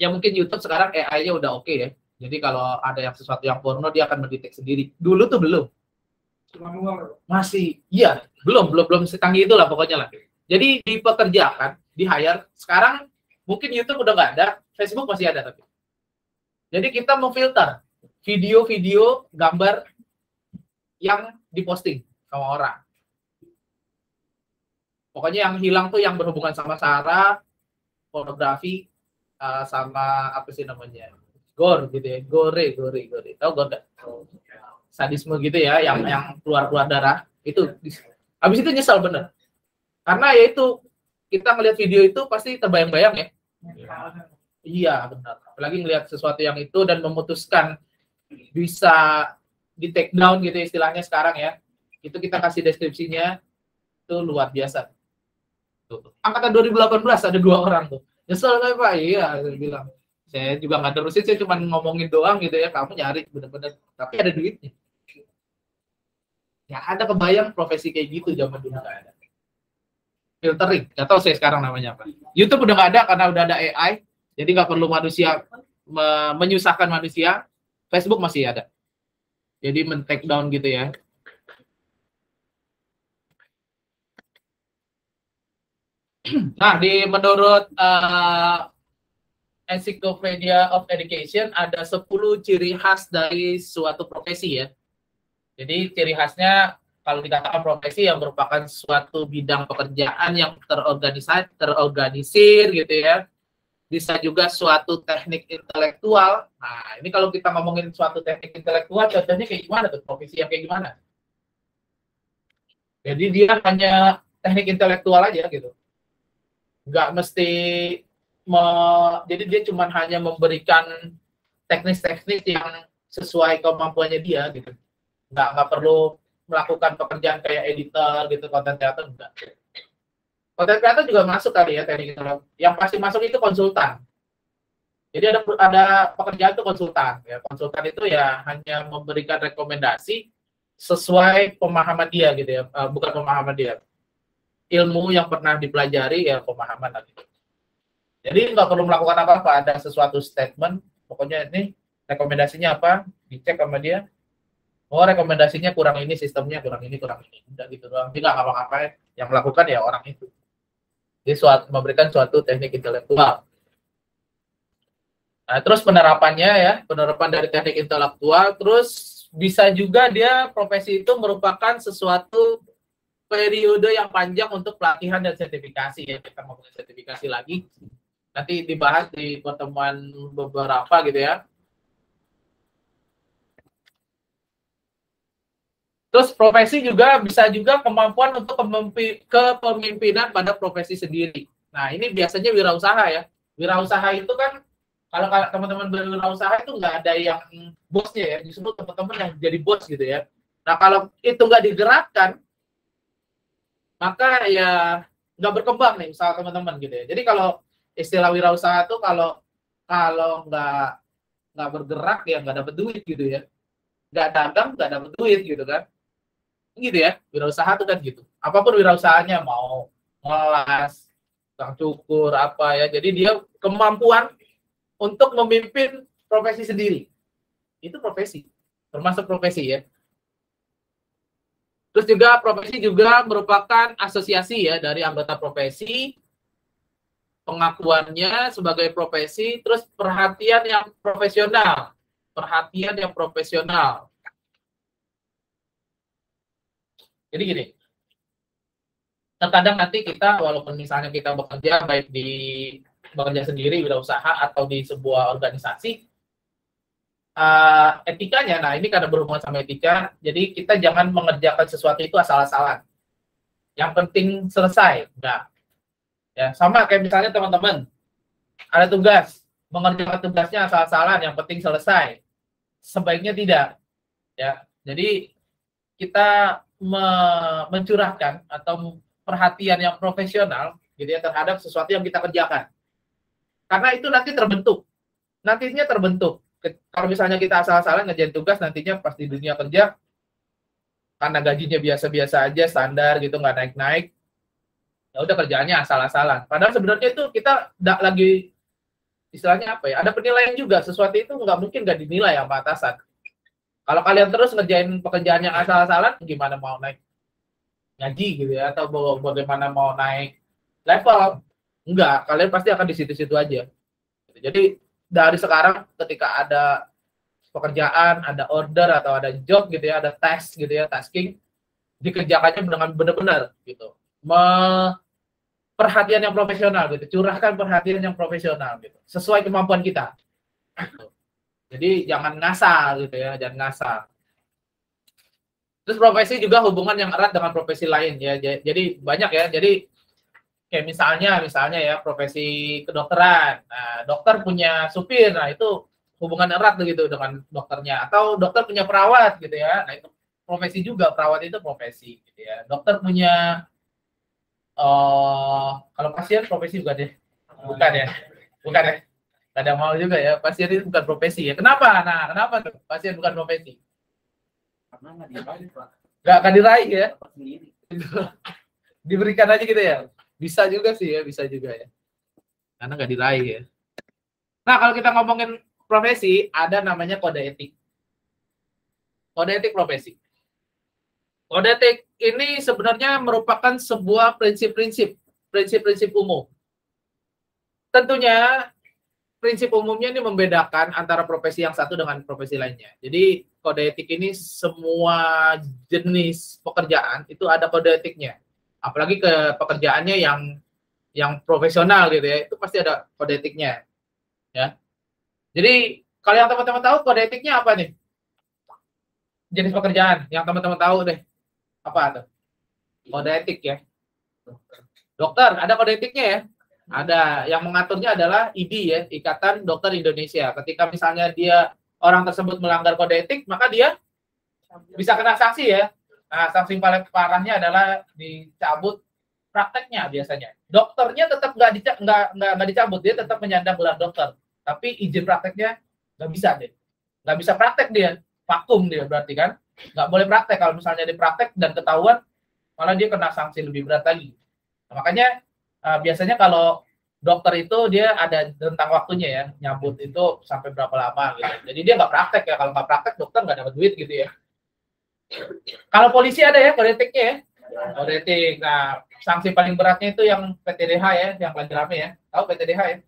ya mungkin YouTube sekarang AI-nya udah oke ya. Jadi kalau ada yang sesuatu yang porno, dia akan mendetek sendiri. Dulu tuh belum. manual. Masih, iya, belum secanggih itulah pokoknya lah. Jadi dipekerjakan, di hire. Sekarang mungkin YouTube udah nggak ada, Facebook masih ada tapi. Jadi kita memfilter video-video, gambar yang diposting sama orang. Pokoknya yang hilang tuh yang berhubungan sama sara, pornografi, sama apa sih namanya, gore gitu ya, gore. Tahu gore nggak? Sadisme gitu ya, yang keluar darah itu. Habis itu nyesal bener. Karena ya itu kita ngelihat video itu pasti terbayang-bayang ya. Iya benar. Apalagi ngelihat sesuatu yang itu dan memutuskan bisa di take down gitu istilahnya sekarang ya. Itu kita kasih deskripsinya itu luar biasa. Tuh. Angkatan 2018 ada 2 orang tuh. Nyesel kan Pak? Iya, saya bilang. Saya juga nggak terusin, saya cuma ngomongin doang gitu ya. Kamu nyari bener-bener, tapi ada duitnya. Ya ada kebayang profesi kayak gitu zaman dulu nggak ada. Filtering, nggak tahu saya sekarang namanya apa. YouTube udah nggak ada karena udah ada AI, jadi nggak perlu manusia menyusahkan manusia. Facebook masih ada, jadi men-take down gitu ya. Nah, menurut Encyclopedia of Education ada 10 ciri khas dari suatu profesi ya. Jadi ciri khasnya kalau dikatakan profesi yang merupakan suatu bidang pekerjaan yang terorganisir gitu ya. Bisa juga suatu teknik intelektual. Nah, ini kalau kita ngomongin suatu teknik intelektual, contohnya kayak gimana tuh? Profesi yang kayak gimana? Jadi dia hanya teknik intelektual aja gitu. Nggak mesti, jadi dia cuma hanya memberikan teknik-teknik yang sesuai kemampuannya dia gitu. Nggak perlu melakukan pekerjaan kayak editor gitu, content creator enggak. Content creator juga masuk kali ya teknik itu. Yang pasti masuk itu konsultan. Jadi ada pekerjaan itu konsultan. Ya, konsultan itu ya hanya memberikan rekomendasi sesuai pemahaman dia gitu ya, bukan pemahaman dia. Ilmu yang pernah dipelajari ya pemahaman lagi. Jadi nggak perlu melakukan apa-apa, ada sesuatu statement, pokoknya ini rekomendasinya apa, dicek sama dia. Oh rekomendasinya kurang ini, sistemnya kurang ini. Udah gitu doang. Jadi nggak ngapa-ngapain. Yang melakukan ya orang itu. Jadi memberikan suatu teknik intelektual. Nah, terus penerapannya ya, penerapan dari teknik intelektual, terus bisa juga dia profesi itu merupakan sesuatu periode yang panjang untuk pelatihan dan sertifikasi ya. Kita ngomongin sertifikasi lagi. Nanti dibahas di pertemuan beberapa gitu ya. Terus profesi juga bisa juga kemampuan untuk kepemimpinan pada profesi sendiri. Nah, ini biasanya wirausaha ya. Wirausaha itu kan, kalau teman-teman berwirausaha itu nggak ada yang bosnya ya, justru teman-teman yang jadi bos gitu ya. Nah, kalau itu nggak digerakkan, maka ya nggak berkembang nih, misalnya teman-teman gitu ya. Jadi kalau istilah wirausaha itu kalau nggak bergerak ya nggak dapat duit gitu ya. Nggak dagang nggak dapat duit gitu kan. Gitu ya, wirausaha itu kan gitu. Apapun wirausahanya, mau ngelas, tukang cukur, apa ya. Jadi dia kemampuan untuk memimpin profesi sendiri. Itu profesi, termasuk profesi ya. Terus juga profesi juga merupakan asosiasi ya dari anggota profesi, pengakuannya sebagai profesi, terus perhatian yang profesional. Perhatian yang profesional. Jadi gini, terkadang nanti kita walaupun misalnya kita bekerja baik di bekerja sendiri, wirausaha atau di sebuah organisasi, etikanya, nah ini karena berhubungan sama etika, jadi kita jangan mengerjakan sesuatu itu asal-asalan. Yang penting selesai, enggak. Ya, sama kayak misalnya teman-teman ada tugas, mengerjakan tugasnya asal-asalan, yang penting selesai. Sebaiknya tidak. Ya, jadi kita mencurahkan atau perhatian yang profesional gitu ya terhadap sesuatu yang kita kerjakan. Karena itu nanti nantinya terbentuk. Kalau misalnya kita asal-asalan ngerjain tugas, nantinya pas di dunia kerja karena gajinya biasa-biasa aja, standar gitu, nggak naik-naik, ya udah kerjaannya asal-asalan. Padahal sebenarnya itu kita lagi istilahnya apa ya? Ada penilaian juga, sesuatu itu nggak mungkin nggak dinilai sama atasan. Kalau kalian terus ngerjain pekerjaan yang asal-asalan, gimana mau naik ngaji gitu ya, atau bagaimana mau naik level? Enggak, kalian pasti akan di situ-situ aja. Jadi dari sekarang ketika ada pekerjaan, ada order atau ada job gitu ya, ada task gitu ya, tasking, dikerjakannya dengan benar-benar gitu. Perhatian yang profesional gitu, curahkan perhatian yang profesional gitu, sesuai kemampuan kita. Gitu. Jadi jangan ngasal gitu ya, jangan ngasal. Terus profesi juga hubungan yang erat dengan profesi lain ya. Jadi banyak ya. Jadi kayak misalnya ya profesi kedokteran. Nah, dokter punya supir. Nah, itu hubungan erat gitu dengan dokternya. Atau dokter punya perawat gitu ya. Nah, itu profesi juga, perawat itu profesi gitu ya. Dokter punya kalau pasien profesi bukan deh. Bukan ya. Bukan ya. Kadang mau juga ya, pasien itu bukan profesi ya. Kenapa? Nah, kenapa tuh pasien bukan profesi? Karena nggak diraih, Pak. Nggak akan diraih ya. Sendiri. Diberikan aja gitu ya. Bisa juga sih ya, bisa juga ya. Karena nggak diraih ya. Nah, kalau kita ngomongin profesi, ada namanya kode etik. Kode etik profesi. Kode etik ini sebenarnya merupakan sebuah prinsip-prinsip umum. Tentunya prinsip umumnya ini membedakan antara profesi yang satu dengan profesi lainnya. Jadi kode etik ini semua jenis pekerjaan itu ada kode etiknya. Apalagi ke pekerjaannya yang profesional gitu ya, itu pasti ada kode etiknya. Ya. Jadi kalau yang teman-teman tahu kode etiknya apa nih? Jenis pekerjaan yang teman-teman tahu deh. Apa tuh? Kode etik ya. Dokter, ada kode etiknya ya. Ada, yang mengaturnya adalah IDI ya, Ikatan Dokter Indonesia. Ketika misalnya orang tersebut melanggar kode etik, maka dia bisa kena sanksi ya. Nah, sanksi paling parahnya adalah dicabut prakteknya biasanya. Dokternya tetap nggak dicabut, dia tetap menyandang gelar dokter. Tapi izin prakteknya nggak bisa deh. Nggak bisa praktek dia, vakum dia berarti kan. Nggak boleh praktek. Kalau misalnya dipraktek dan ketahuan, malah dia kena sanksi lebih berat lagi. Nah, makanya biasanya kalau dokter itu dia ada rentang waktunya ya, nyabut itu sampai berapa lama gitu. Jadi dia nggak praktek ya, kalau nggak praktek dokter nggak dapat duit gitu ya. Kalau polisi ada ya kode etiknya ya, kode etik. Nah, sanksi paling beratnya itu yang PTDH ya, yang paling rame ya. Tahu PTDH ya?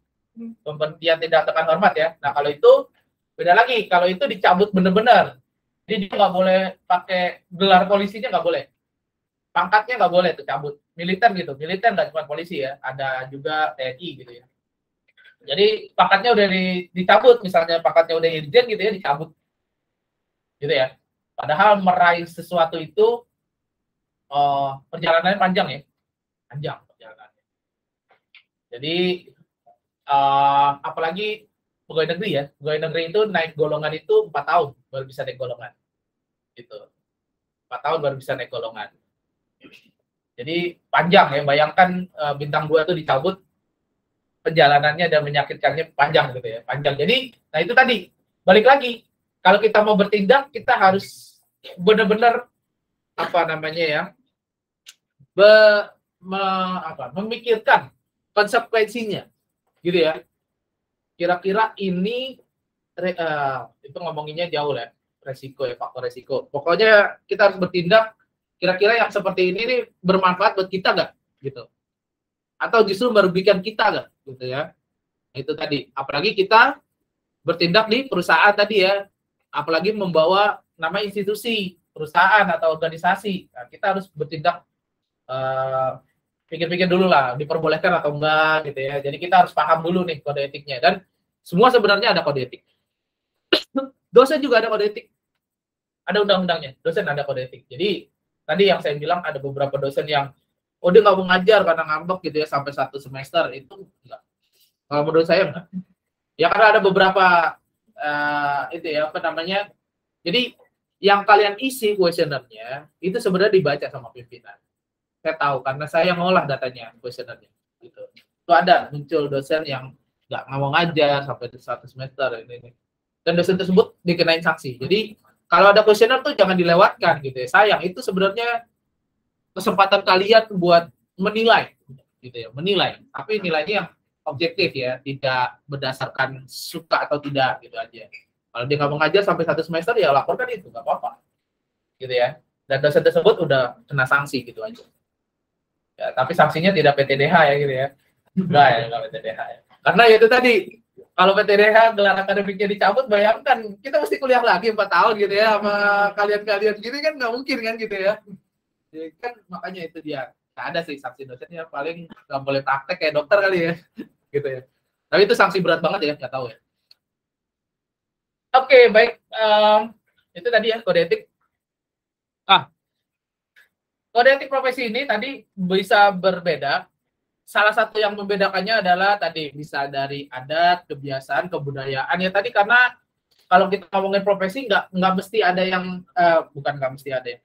Pemberhentian tidak tekan hormat ya. Nah, kalau itu beda lagi, kalau itu dicabut bener-bener. Jadi dia nggak boleh pakai gelar polisinya, nggak boleh. Pangkatnya nggak boleh tuh cabut. Militer gitu, militer nggak cuma polisi ya, ada juga TNI gitu ya. Jadi pangkatnya udah dicabut, misalnya pangkatnya udah irjen gitu ya, dicabut. Gitu ya. Padahal meraih sesuatu itu perjalanannya panjang ya. Panjang perjalanannya. Jadi apalagi pegawai negeri ya. Pegawai negeri itu naik golongan itu 4 tahun baru bisa naik golongan. Gitu. 4 tahun baru bisa naik golongan. Jadi panjang ya, bayangkan bintang 2 itu dicabut, perjalanannya dan menyakitkannya panjang gitu ya, panjang. Jadi, nah itu tadi, balik lagi, kalau kita mau bertindak, kita harus benar-benar memikirkan konsekuensinya, gitu ya. Kira-kira ini itu ngomonginnya jauh ya, resiko ya, faktor resiko. Pokoknya kita harus bertindak. Kira-kira yang seperti ini nih bermanfaat buat kita nggak, gitu? Atau justru merugikan kita nggak, gitu ya? Itu tadi. Apalagi kita bertindak di perusahaan tadi ya, apalagi membawa nama institusi, perusahaan atau organisasi. Nah, kita harus bertindak, pikir-pikir dulu lah, diperbolehkan atau enggak, gitu ya. Jadi kita harus paham dulu nih kode etiknya. Dan semua sebenarnya ada kode etik. Dosen juga ada kode etik. Ada undang-undangnya. Dosen ada kode etik. Jadi tadi yang saya bilang ada beberapa dosen yang dia nggak mau ngajar karena ngambek gitu ya sampai 1 semester, itu enggak. Kalau menurut saya enggak. Ya karena ada beberapa itu ya jadi yang kalian isi kuesionernya itu sebenarnya dibaca sama pimpinan. Saya tahu karena saya ngolah datanya kuesionernya gitu. Itu ada muncul dosen yang nggak mau ngajar sampai 1 semester ini. Dan dosen tersebut dikenain sanksi. Jadi kalau ada kuesioner tuh jangan dilewatkan gitu ya. Sayang, itu sebenarnya kesempatan kalian buat menilai gitu ya, menilai. Tapi nilainya yang objektif ya, tidak berdasarkan suka atau tidak gitu aja. Kalau dia nggak mengajar sampai 1 semester, ya laporkan itu, nggak apa-apa. Gitu ya. Dan dosen tersebut udah kena sanksi gitu aja. Ya, tapi sanksinya tidak PTDH ya gitu ya. Enggak ya, enggak PTDH ya. Karena itu tadi, kalau PTDH gelar akademiknya dicabut, bayangkan kita mesti kuliah lagi 4 tahun gitu ya sama kalian-kalian gini kan nggak mungkin kan gitu ya. Jadi kan makanya itu dia. Nggak ada sih sanksi dosennya, paling nggak boleh praktek kayak dokter kali ya. Gitu ya. Tapi itu sanksi berat banget ya, nggak tahu ya. Oke, baik. Itu tadi ya kode etik. Kode etik profesi ini tadi bisa berbeda. Salah satu yang membedakannya adalah tadi bisa dari adat, kebiasaan, kebudayaan ya tadi, karena kalau kita ngomongin profesi nggak mesti ada yang bukan nggak mesti ada ya.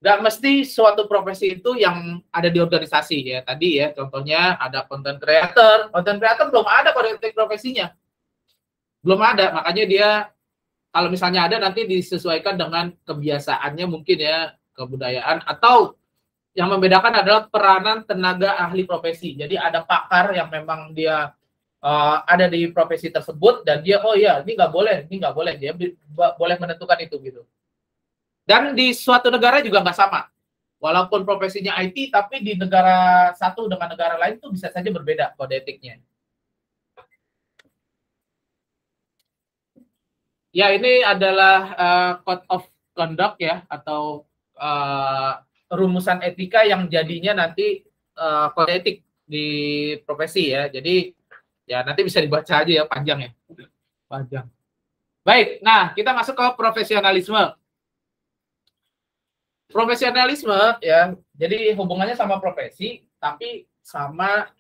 Nggak mesti suatu profesi itu yang ada di organisasi ya. Tadi ya contohnya ada content creator belum ada kode etik profesinya. Belum ada, makanya dia kalau misalnya ada nanti disesuaikan dengan kebiasaannya mungkin ya, kebudayaan, atau yang membedakan adalah peranan tenaga ahli profesi. Jadi ada pakar yang memang dia ada di profesi tersebut dan dia oh ya ini nggak boleh, dia boleh menentukan itu gitu. Dan di suatu negara juga nggak sama. Walaupun profesinya IT, tapi di negara satu dengan negara lain itu bisa saja berbeda kode etiknya. Ya ini adalah code of conduct ya, atau rumusan etika yang jadinya nanti kode etik di profesi ya. Jadi ya nanti bisa dibaca aja ya, panjang ya. Panjang. Baik, nah kita masuk ke profesionalisme. Profesionalisme ya, jadi hubungannya sama profesi, tapi sama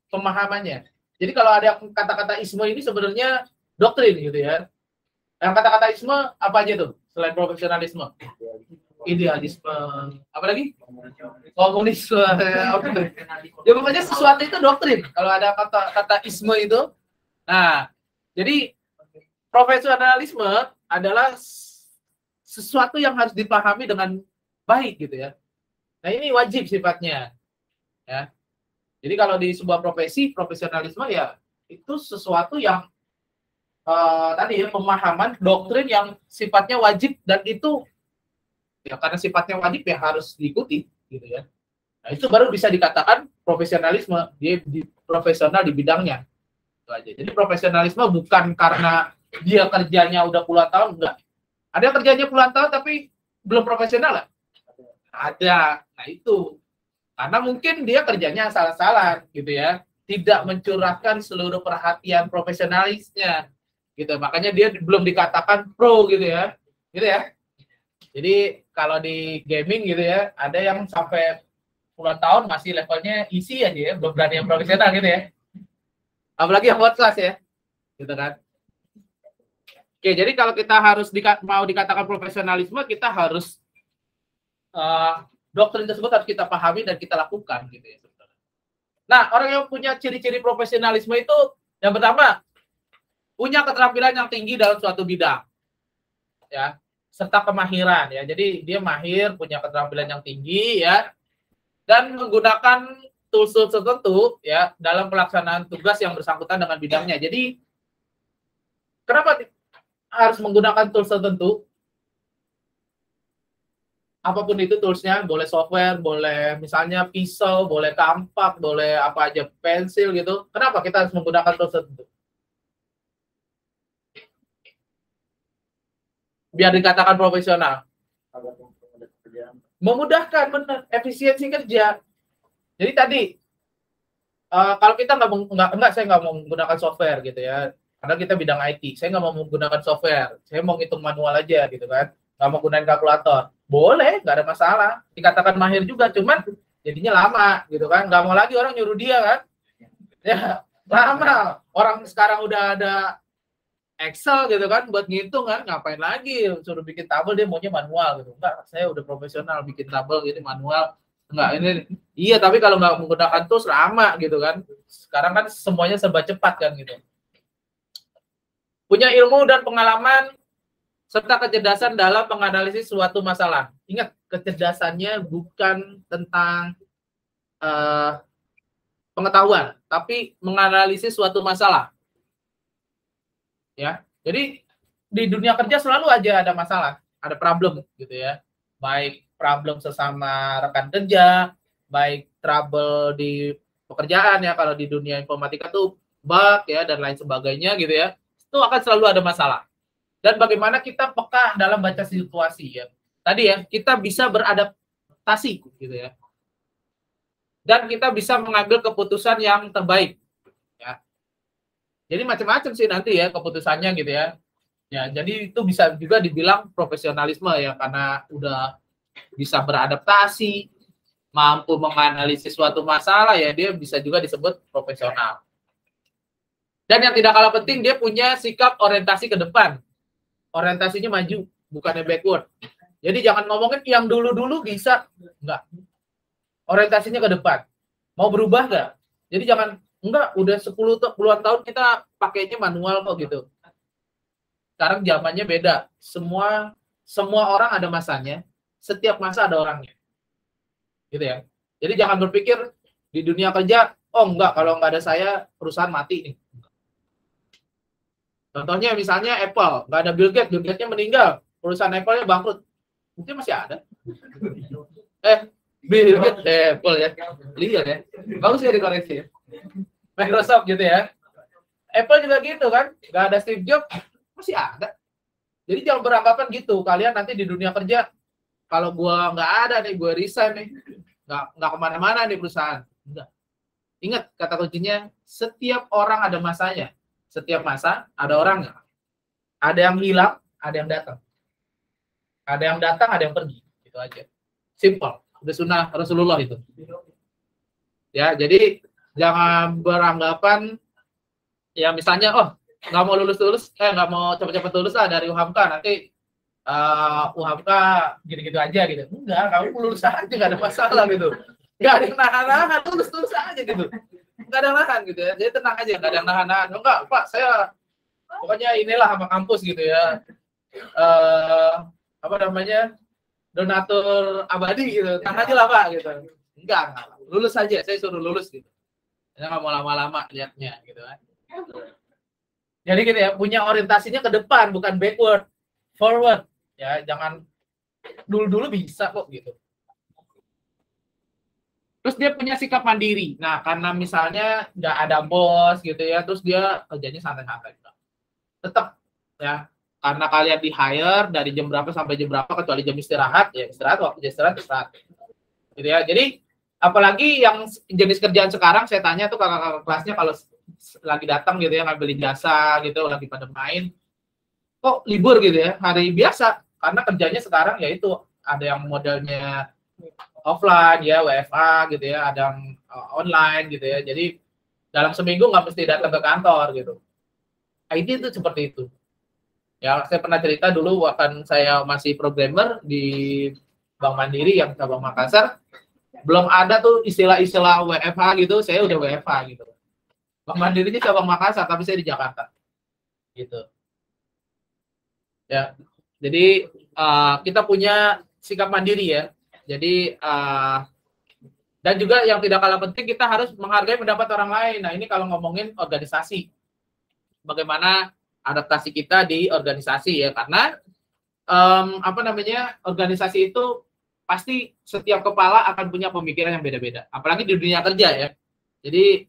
pemahamannya. Jadi kalau ada kata-kata isme ini sebenarnya doktrin gitu ya. Yang kata-kata isme apa aja tuh selain profesionalisme? Idealisme, apa lagi? Komunisme, ya pokoknya sesuatu itu doktrin. Kalau ada kata isme itu, nah jadi profesionalisme adalah sesuatu yang harus dipahami dengan baik gitu ya. Nah ini wajib sifatnya, ya. Jadi kalau di sebuah profesi, profesionalisme ya itu sesuatu yang tadi ya pemahaman doktrin yang sifatnya wajib, dan itu ya karena sifatnya wajib ya harus diikuti gitu ya. Nah itu baru bisa dikatakan profesionalisme, dia profesional di bidangnya itu aja. Jadi profesionalisme bukan karena dia kerjanya udah puluhan tahun, enggak. Ada yang kerjanya puluhan tahun tapi belum profesional lah, ada. Nah itu karena mungkin dia kerjanya salah-salah gitu ya, tidak mencurahkan seluruh perhatian profesionalisnya gitu, makanya dia belum dikatakan pro gitu ya. Jadi kalau di gaming gitu ya, ada yang sampai puluhan tahun masih levelnya easy aja ya, belum berani yang profesional gitu ya. Apalagi yang world class ya, gitu kan. Oke, jadi kalau kita harus mau dikatakan profesionalisme, kita harus doktrin tersebut harus kita pahami dan kita lakukan gitu ya. Nah, orang yang punya ciri-ciri profesionalisme itu yang pertama punya keterampilan yang tinggi dalam suatu bidang, ya, serta kemahiran ya. Jadi dia mahir, punya keterampilan yang tinggi ya, dan menggunakan tools-tools tertentu ya dalam pelaksanaan tugas yang bersangkutan dengan bidangnya. Jadi kenapa harus menggunakan tools tertentu? Apapun itu toolsnya, boleh software, boleh misalnya pisau, boleh kampak, boleh apa aja, pensil gitu. Kenapa kita harus menggunakan tools tertentu? Biar dikatakan profesional. Memudahkan, benar, efisiensi kerja. Jadi tadi kalau kita saya nggak mau menggunakan software gitu ya, karena kita bidang IT, saya nggak mau menggunakan software, saya mau ngitung manual aja gitu kan, nggak mau gunain kalkulator, boleh, nggak ada masalah, dikatakan mahir juga, cuman jadinya lama gitu kan, nggak mau lagi orang nyuruh dia kan, ya lama. Orang sekarang udah ada Excel gitu kan buat ngitung kan, ngapain lagi suruh bikin tabel, dia maunya manual gitu. Enggak, saya udah profesional bikin tabel ini manual. Enggak, ini iya, tapi kalau nggak menggunakan tools lama gitu kan. Sekarang kan semuanya serba cepat kan gitu. Punya ilmu dan pengalaman serta kecerdasan dalam menganalisis suatu masalah. Ingat, kecerdasannya bukan tentang pengetahuan, tapi menganalisis suatu masalah. Ya, jadi di dunia kerja selalu aja ada masalah, ada problem gitu ya. Baik problem sesama rekan kerja, baik trouble di pekerjaan ya, kalau di dunia informatika tuh bug ya dan lain sebagainya gitu ya. Itu akan selalu ada masalah. Dan bagaimana kita peka dalam baca situasi ya. Tadi ya, kita bisa beradaptasi gitu ya. Dan kita bisa mengambil keputusan yang terbaik ya. Jadi macam-macam sih nanti ya keputusannya gitu ya. Ya, jadi itu bisa juga dibilang profesionalisme ya, karena udah bisa beradaptasi, mampu menganalisis suatu masalah ya, dia bisa juga disebut profesional. Dan yang tidak kalah penting, dia punya sikap orientasi ke depan. Orientasinya maju, bukannya backward. Jadi jangan ngomongin yang dulu-dulu bisa, enggak. Orientasinya ke depan. Mau berubah enggak? Jadi jangan, enggak, udah 10 tahun kita pakainya manual kok gitu. Sekarang zamannya beda. Semua orang ada masanya. Setiap masa ada orangnya. Gitu ya. Jadi jangan berpikir di dunia kerja, oh enggak, kalau enggak ada saya perusahaan mati nih. Contohnya misalnya Apple, enggak ada Bill Gates, Bill Gates-nya meninggal, perusahaan Apple-nya bangkrut. Mungkin masih ada. Bill Gates, Apple ya. Lihat ya. Bagus ya dikoreksi ya. Microsoft gitu ya. Apple juga gitu kan. Enggak ada Steve Jobs, masih ada. Jadi jangan beranggapan gitu. Kalian nanti di dunia kerja, kalau gua nggak ada nih, gua resign nih, nggak kemana-mana nih perusahaan. Enggak. Ingat kata kuncinya, setiap orang ada masanya. Setiap masa ada orangnya. Ada yang hilang, ada yang datang. Ada yang datang, ada yang pergi. Itu aja. Simple. Udah sunnah Rasulullah itu. Ya, jadi jangan beranggapan ya misalnya, oh nggak mau nggak mau cepet-cepet lulus lah dari UHAMKA, nanti UHAMKA gitu-gitu aja gitu. Enggak, kamu lulus aja, nggak ada masalah gitu. Nggak ada yang nahan-nahan, lulus aja gitu. Nggak ada yang nahan gitu ya, jadi tenang aja, nggak ada yang nahan-nahan. Enggak, Pak, saya pokoknya inilah sama kampus gitu ya. Apa namanya, donatur abadi gitu, tenang aja lah Pak gitu. Enggak, lulus aja, saya suruh lulus gitu. Saya nggak mau lama-lama lihatnya gitu kan. Jadi gitu ya, punya orientasinya ke depan, bukan backward, forward. Ya, jangan dulu-dulu bisa kok gitu. Terus dia punya sikap mandiri. Nah, karena misalnya nggak ada bos gitu ya, terus dia kerjanya santai-santai. Tetap ya, karena kalian di hire dari jam berapa sampai jam berapa, kecuali jam istirahat, ya istirahat, waktu istirahat. Gitu ya. Jadi apalagi yang jenis kerjaan sekarang, saya tanya tuh kakak-kakak kelasnya kalau lagi datang gitu ya, ngambilin jasa gitu, lagi pada main, kok libur gitu ya, hari biasa, karena kerjanya sekarang yaitu ada yang modelnya offline ya, WFA gitu ya, ada yang online gitu ya, jadi dalam seminggu nggak mesti datang ke kantor gitu. IT itu seperti itu ya. Saya pernah cerita dulu waktu saya masih programmer di Bank Mandiri yang cabang Makassar, belum ada tuh istilah-istilah WFH gitu, saya udah WFH gitu. Bank Mandirinya cabang Makassar, tapi saya di Jakarta, gitu. Ya, jadi kita punya sikap mandiri ya. Jadi dan juga yang tidak kalah penting, kita harus menghargai pendapat orang lain. Nah, ini kalau ngomongin organisasi, bagaimana adaptasi kita di organisasi ya, karena apa namanya, organisasi itu pasti setiap kepala akan punya pemikiran yang beda-beda, apalagi di dunia kerja ya. Jadi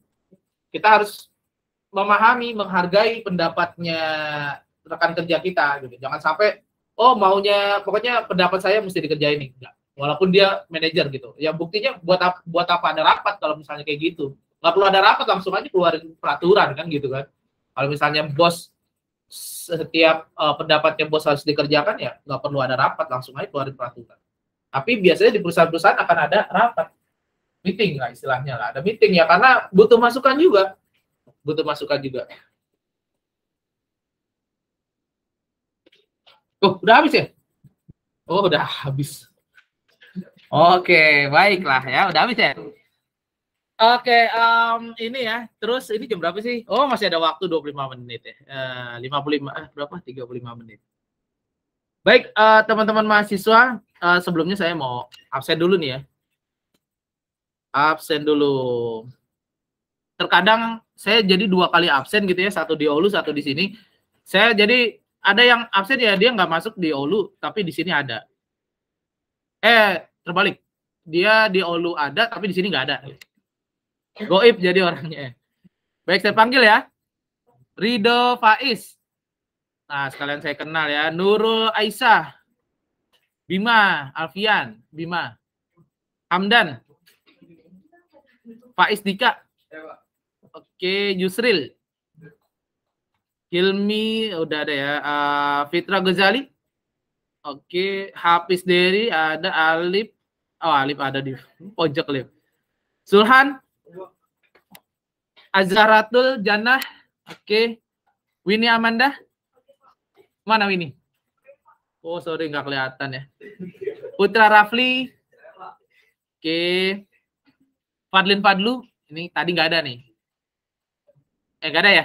kita harus memahami, menghargai pendapatnya rekan kerja kita gitu. Jangan sampai oh maunya pokoknya pendapat saya mesti dikerjain nih. Enggak. Walaupun dia manajer gitu. Ya buktinya buat apa ada rapat kalau misalnya kayak gitu. Nggak perlu ada rapat, langsung aja keluarin peraturan kan gitu kan. Kalau misalnya bos setiap pendapatnya bos harus dikerjakan, ya nggak perlu ada rapat, langsung aja keluarin peraturan. Tapi biasanya di perusahaan-perusahaan akan ada rapat. Meeting lah istilahnya lah, ada meeting ya, karena butuh masukan juga. Oh, udah habis ya? Oh, udah habis. Oke, baiklah ya, udah habis ya. Oke, ini ya. Terus ini jam berapa sih? Oh, masih ada waktu 25 menit ya. 55 berapa? 35 menit. Baik, teman-teman mahasiswa, sebelumnya saya mau absen dulu nih ya. Absen dulu. Terkadang saya jadi 2 kali absen gitu ya, satu di Olu, satu di sini. Saya jadi Ada yang absen ya, dia nggak masuk di Olu, tapi di sini ada. Terbalik. Dia di Olu ada, tapi di sini nggak ada. Goib jadi orangnya. Baik, saya panggil ya. Rido Faiz. Nah, sekalian saya kenal ya. Nurul Aisyah. Bima Alfian. Bima. Hamdan. Faiz Dika. Oke, Yusril. Hilmi udah ada ya. Fitra Ghazali. Oke, Hafiz Deri ada. Alif. Oh, Alif ada di pojok Alif. Sulhan. Azharatul Jannah. Oke. Winnie Amanda. Mana Winnie? Oh, sorry nggak kelihatan ya. Putra Rafli. Oke. Fadlin Fadlu. Ini tadi nggak ada nih. Nggak ada ya?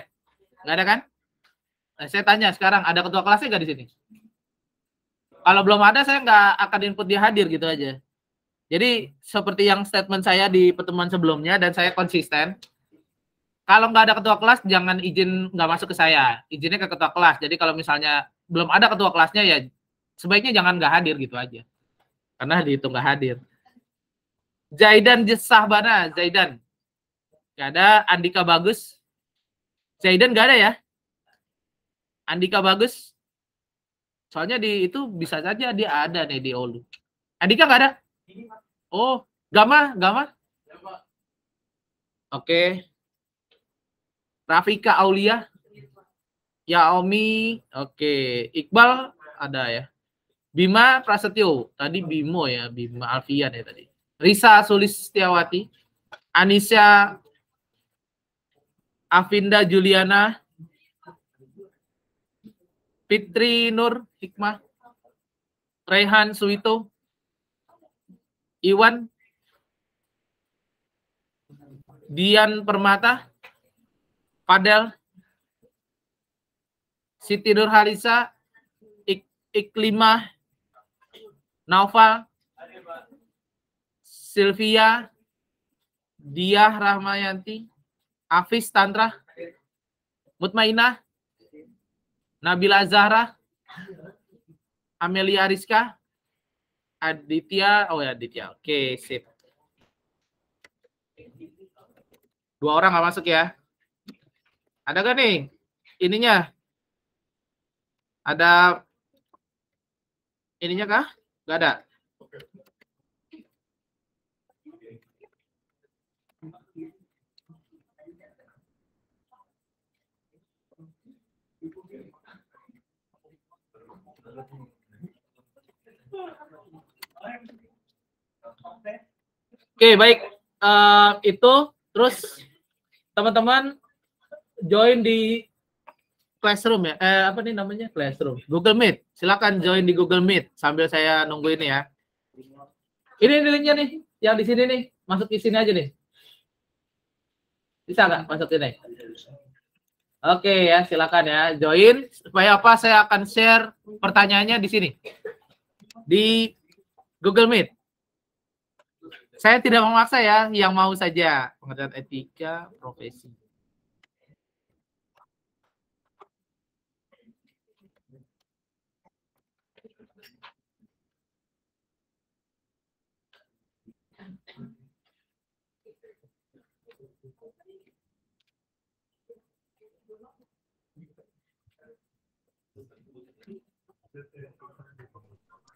Nggak ada kan? Nah, saya tanya sekarang, ada ketua kelasnya nggak di sini? Kalau belum ada, saya nggak akan input dia hadir gitu aja. Jadi, seperti yang statement saya di pertemuan sebelumnya, dan saya konsisten, kalau nggak ada ketua kelas, jangan izin nggak masuk ke saya. Izinnya ke ketua kelas. Jadi, kalau misalnya belum ada ketua kelasnya, ya sebaiknya jangan nggak hadir gitu aja. Karena dihitung nggak hadir. Zaidan Sahbana, Zaidan. Nggak ada. Andika Bagus. Zaidan nggak ada ya? Andika Bagus. Soalnya di itu bisa saja dia ada nih di Olu. Andika nggak ada? Oh, Gama. Oke. Rafika Aulia. Yaomi. Oke. Iqbal ada ya. Bima Prasetyo. Tadi Bimo ya. Bima Alfian ya tadi. Risa Sulistiawati. Anisha Afinda Juliana. Fitri Nur Hikmah. Rehan Suwito. Iwan. Dian Permata. Padel. Siti Nur Halisa. Iklimah. Naufal. Sylvia. Diah Rahmayanti. Hafiz Tantra. Mutmainah. Nabila Zahra. Amelia Rizka. Aditya. Oh ya, Aditya. Oke, sip. 2 orang nggak masuk ya. Ada gak nih? Ininya. Ada ininya kah? Gak ada. Oke, baik. Itu terus teman-teman join di Classroom ya. Apa nih namanya? Classroom. Google Meet. Silakan join di Google Meet sambil saya nunggu ini ya. Ini linknya nih, yang di sini nih. Masuk di sini aja nih. Bisa nggak masuk ini? Oke ya, silakan ya join. Supaya apa? Saya akan share pertanyaannya di sini. Di Google Meet. Saya tidak memaksa ya, yang mau saja. Pengertian etika profesi.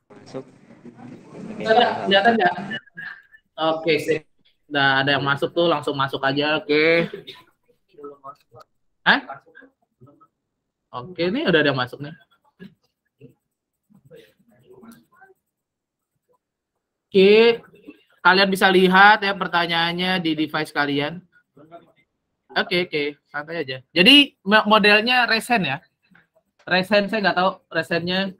Masuk. Kelihatan nggak? Oke, sip. Udah ada yang masuk tuh, langsung masuk aja. Oke. Hah? Oke, ini udah ada yang masuk nih. Oke, kalian bisa lihat ya pertanyaannya di device kalian. Oke, santai aja. Jadi modelnya resen ya. Resen saya nggak tahu resennya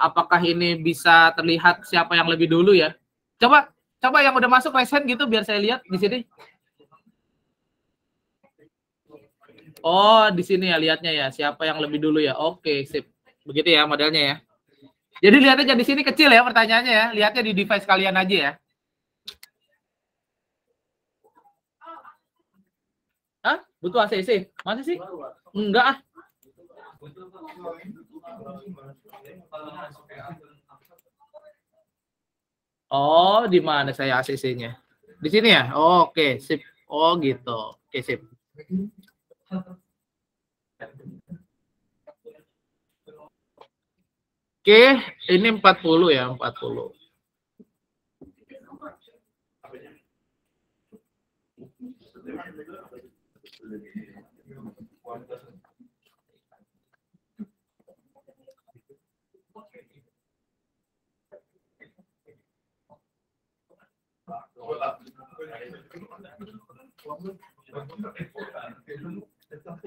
apakah ini bisa terlihat siapa yang lebih dulu ya. Coba yang udah masuk resen gitu biar saya lihat di sini. Oh, di sini ya lihatnya ya, siapa yang lebih dulu ya. Oke, sip. Begitu ya modelnya ya. Jadi lihatnya jadi di sini kecil ya pertanyaannya ya. Lihatnya di device kalian aja ya. Hah? Butuh ACC? Masa sih? Enggak ah. Oh, di mana saya ACC-nya? Di sini ya? Oh, oke, sip. Oh, gitu. Oke, sip. Oke, ini 40 ya, 40.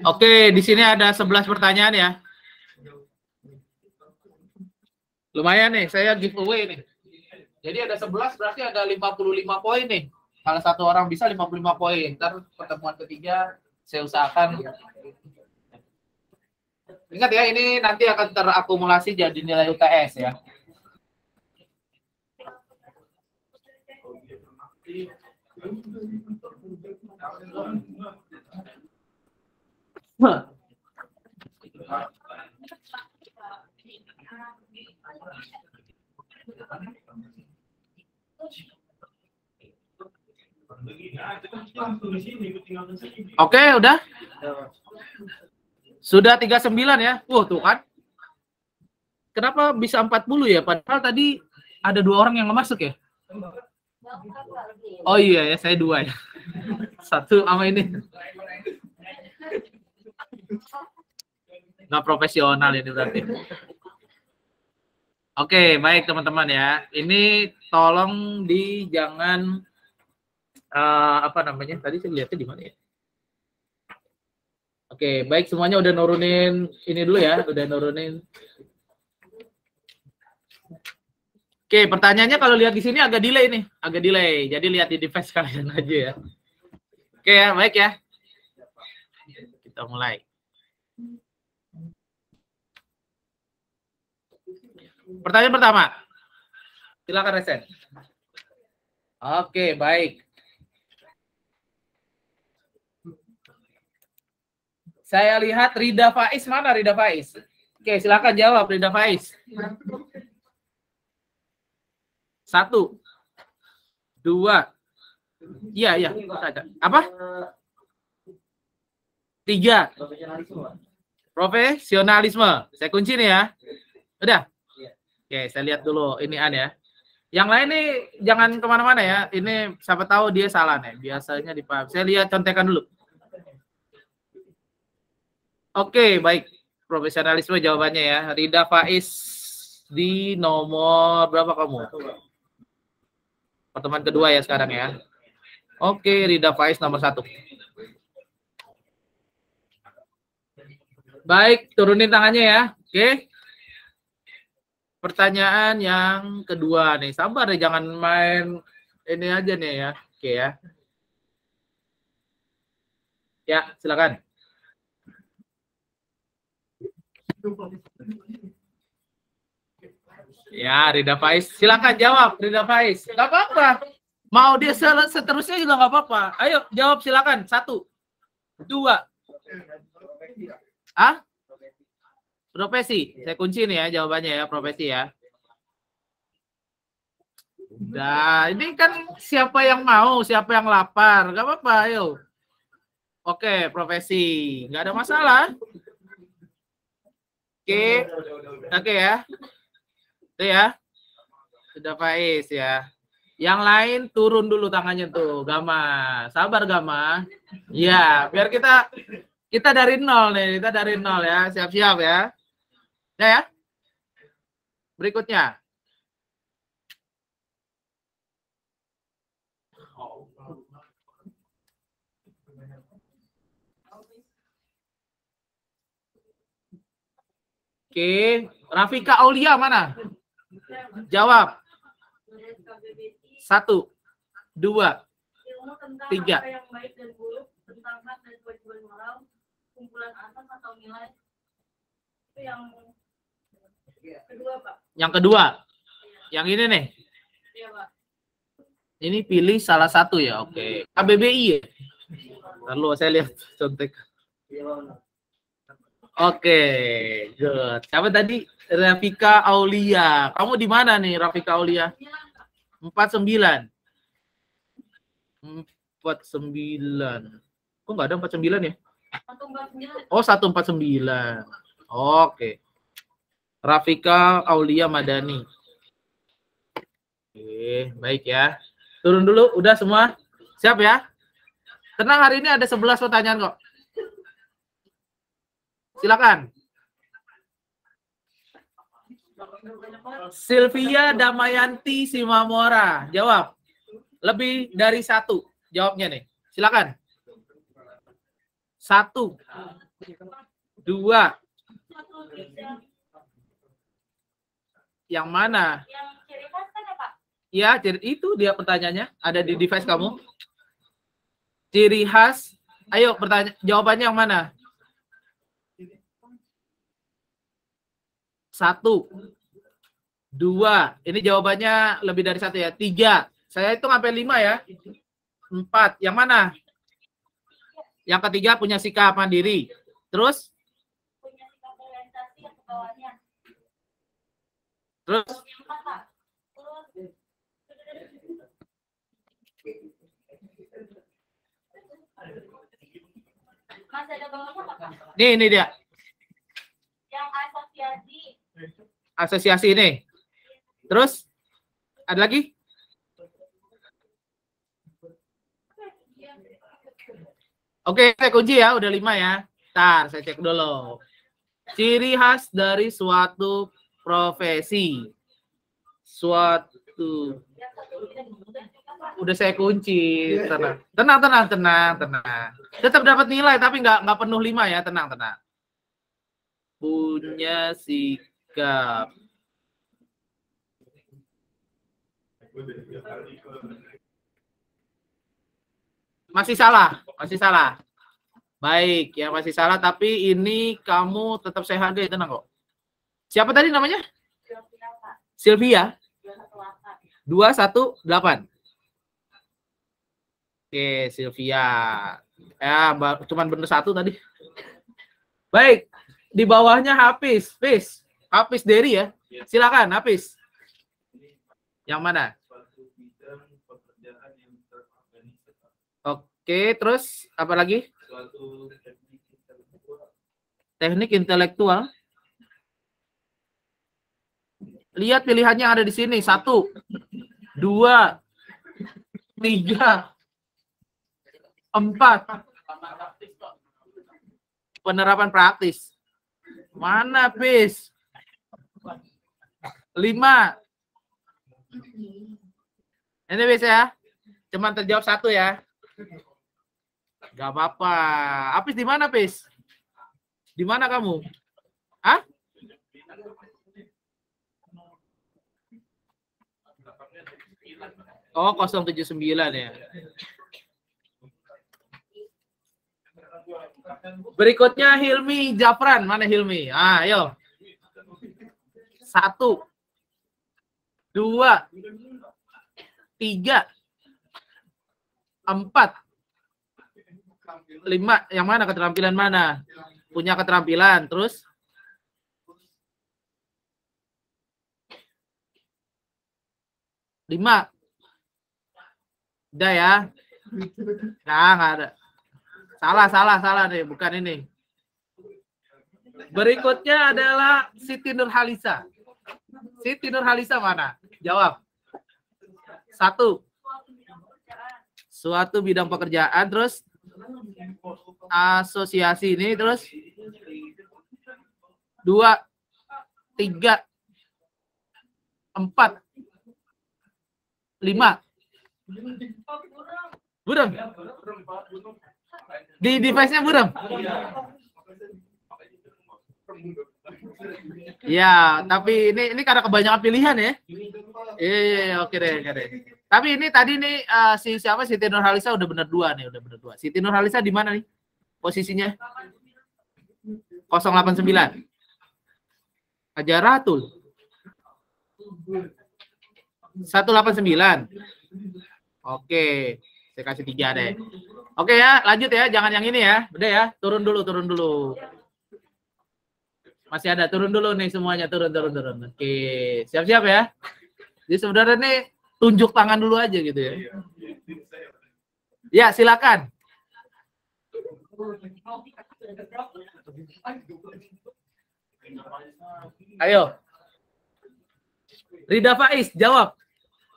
Oke, di sini ada 11 pertanyaan ya. Lumayan nih, saya giveaway nih. Jadi ada 11 berarti ada 55 poin nih. Kalau satu orang bisa 55 poin. Ntar pertemuan ketiga saya usahakan. Ingat ya, ini nanti akan terakumulasi jadi nilai UTS ya. Oke, udah? Sudah 39 ya? Tuh kan. Kenapa bisa 40 ya? Padahal tadi ada 2 orang yang nggak masuk ya? Oh iya ya, saya 2 ya. 1 sama ini. Nggak profesional ini berarti. Oke, baik teman-teman ya. Ini tolong jangan apa namanya? Tadi saya lihatnya di mana ya? Oke, baik semuanya udah nurunin ini dulu ya, udah nurunin. Oke, pertanyaannya kalau lihat di sini agak delay nih, agak delay. Jadi lihat di device kalian aja ya. Oke ya, baik ya. Kita mulai. Pertanyaan pertama. Silakan Resen. Oke, baik. Saya lihat Rida Faiz, mana Rida Faiz? Oke, silakan jawab Rida Faiz. 1, 2. Iya. Apa? 3. Profesionalisme. Saya kunci nih ya. Udah? Oke, saya lihat dulu ini ya. Yang lain nih jangan kemana-mana ya. Ini siapa tahu dia salah nih. Biasanya dipahami. Saya lihat contekan dulu. Oke, baik. Profesionalisme jawabannya ya. Rida Faiz di nomor berapa kamu? Pertemuan kedua ya sekarang ya. Oke, Rida Faiz nomor 1. Baik, turunin tangannya ya. Oke. Pertanyaan yang kedua nih. Sabar nih, jangan main ini aja nih ya. Oke ya. Ya, silakan. Ya, Rida Faiz. Silakan jawab, Rida Faiz. Gak apa-apa. Mau dia seterusnya juga nggak apa-apa. Ayo, jawab silakan. 1, 2. Ah? Profesi. Saya kunci nih ya jawabannya ya, profesi ya. Nah, ini kan siapa yang mau, siapa yang lapar. Gak apa-apa, ayo. Oke, profesi. Nggak ada masalah. Oke ya. Itu ya. Sudah Faiz ya. Yang lain turun dulu tangannya tuh, Gama. Sabar Gama. Ya, biar kita dari nol nih, kita dari nol ya. Siap-siap ya. Ya. Berikutnya. Oke, Rafika Aulia mana? Jawab. 1, 2, 3. Yang baik dan buruk, tentang hak dan kewajiban moral, kumpulan asas atau nilai. Itu yang kedua, Pak. Yang kedua. Yang ini nih. Iya, Pak. Ini pilih salah satu ya. Oke. KBBI ya. Lalu saya lihat contek. Oke, good. Siapa tadi? Rafika Aulia. Kamu di mana nih, Rafika Aulia? 49. 49. Kok nggak ada 49 ya? 149. Oh, 149. Oke. Rafika Aulia Madani. Oke, baik ya. Turun dulu, udah semua? Siap ya? Tenang, hari ini ada 11 pertanyaan kok. Silakan. Sylvia Damayanti Simamora. Jawab. Lebih dari 1 jawabnya nih. Silakan. 1, 2. Yang mana? Yang ciri khas kan ya, Pak? Ya, itu dia pertanyaannya. Ada di device kamu. Ciri khas. Ayo, jawabannya yang mana? 1, 2. Ini jawabannya lebih dari 1 ya. 3. Saya hitung sampai 5 ya. 4. Yang mana? Yang ketiga punya sikap mandiri. Terus? Punya sikap organisasi yang kebawahnya. Terus? Yang 4, Pak. Terus masih ada bawahnya, Pak? Ini dia. Yang asosiasi. Asosiasi ini. Terus? Ada lagi? Oke, saya kunci ya. Udah 5 ya. Ntar, saya cek dulu. Ciri khas dari suatu profesi. Suatu. Udah saya kunci. Tenang. Tetap dapat nilai, tapi nggak penuh 5 ya. Tenang. Punya sikap. Masih salah. Baik, ya masih salah. Tapi ini kamu tetap saya hargai, tenang kok. Siapa tadi namanya? Sylvia. 218. Oke, Sylvia. Ya, cuman bener 1 tadi. Baik, di bawahnya Hafiz. Hafiz Dery ya. Silakan, Hafiz. Yang mana? Oke, terus apa lagi? Teknik intelektual. Lihat pilihannya ada di sini. 1, 2, 3, 4. Penerapan praktis. Mana, Pis? 5. Ini bisa ya. Cuman terjawab 1 ya. Gak apa-apa. Apis di mana, Pis? Di mana kamu? Hah? Oh, 079 ya. Berikutnya Hilmi Jafran. Mana Hilmi? Ayo. 1, 2, 3, 4, 5. Yang mana? Keterampilan mana? Punya keterampilan. Terus? Lima. Udah ya? Nah, nggak ada. Salah nih. Bukan ini. Berikutnya adalah Siti Nurhalisa. Siti Nurhalisa mana? Jawab. 1. Suatu bidang pekerjaan. Terus? Asosiasi ini. Terus? 2, 3, 4, 5. Buram. Di device-nya buram. Ya, tapi ini karena kebanyakan pilihan ya. Iya, oke deh. Tapi ini tadi nih siapa Siti Nurhalisa udah bener 2 nih, Siti Nurhalisa di mana nih? Posisinya? 089. Ajaratul. 189. Oke, saya kasih 3 deh. Oke ya, lanjut ya, jangan yang ini ya. Udah ya, turun dulu. Masih ada, turun dulu nih semuanya, turun. Oke, siap-siap ya. Jadi sebenarnya nih tunjuk tangan dulu aja gitu ya. Ya, silakan. Ayo. Rida Faiz, jawab.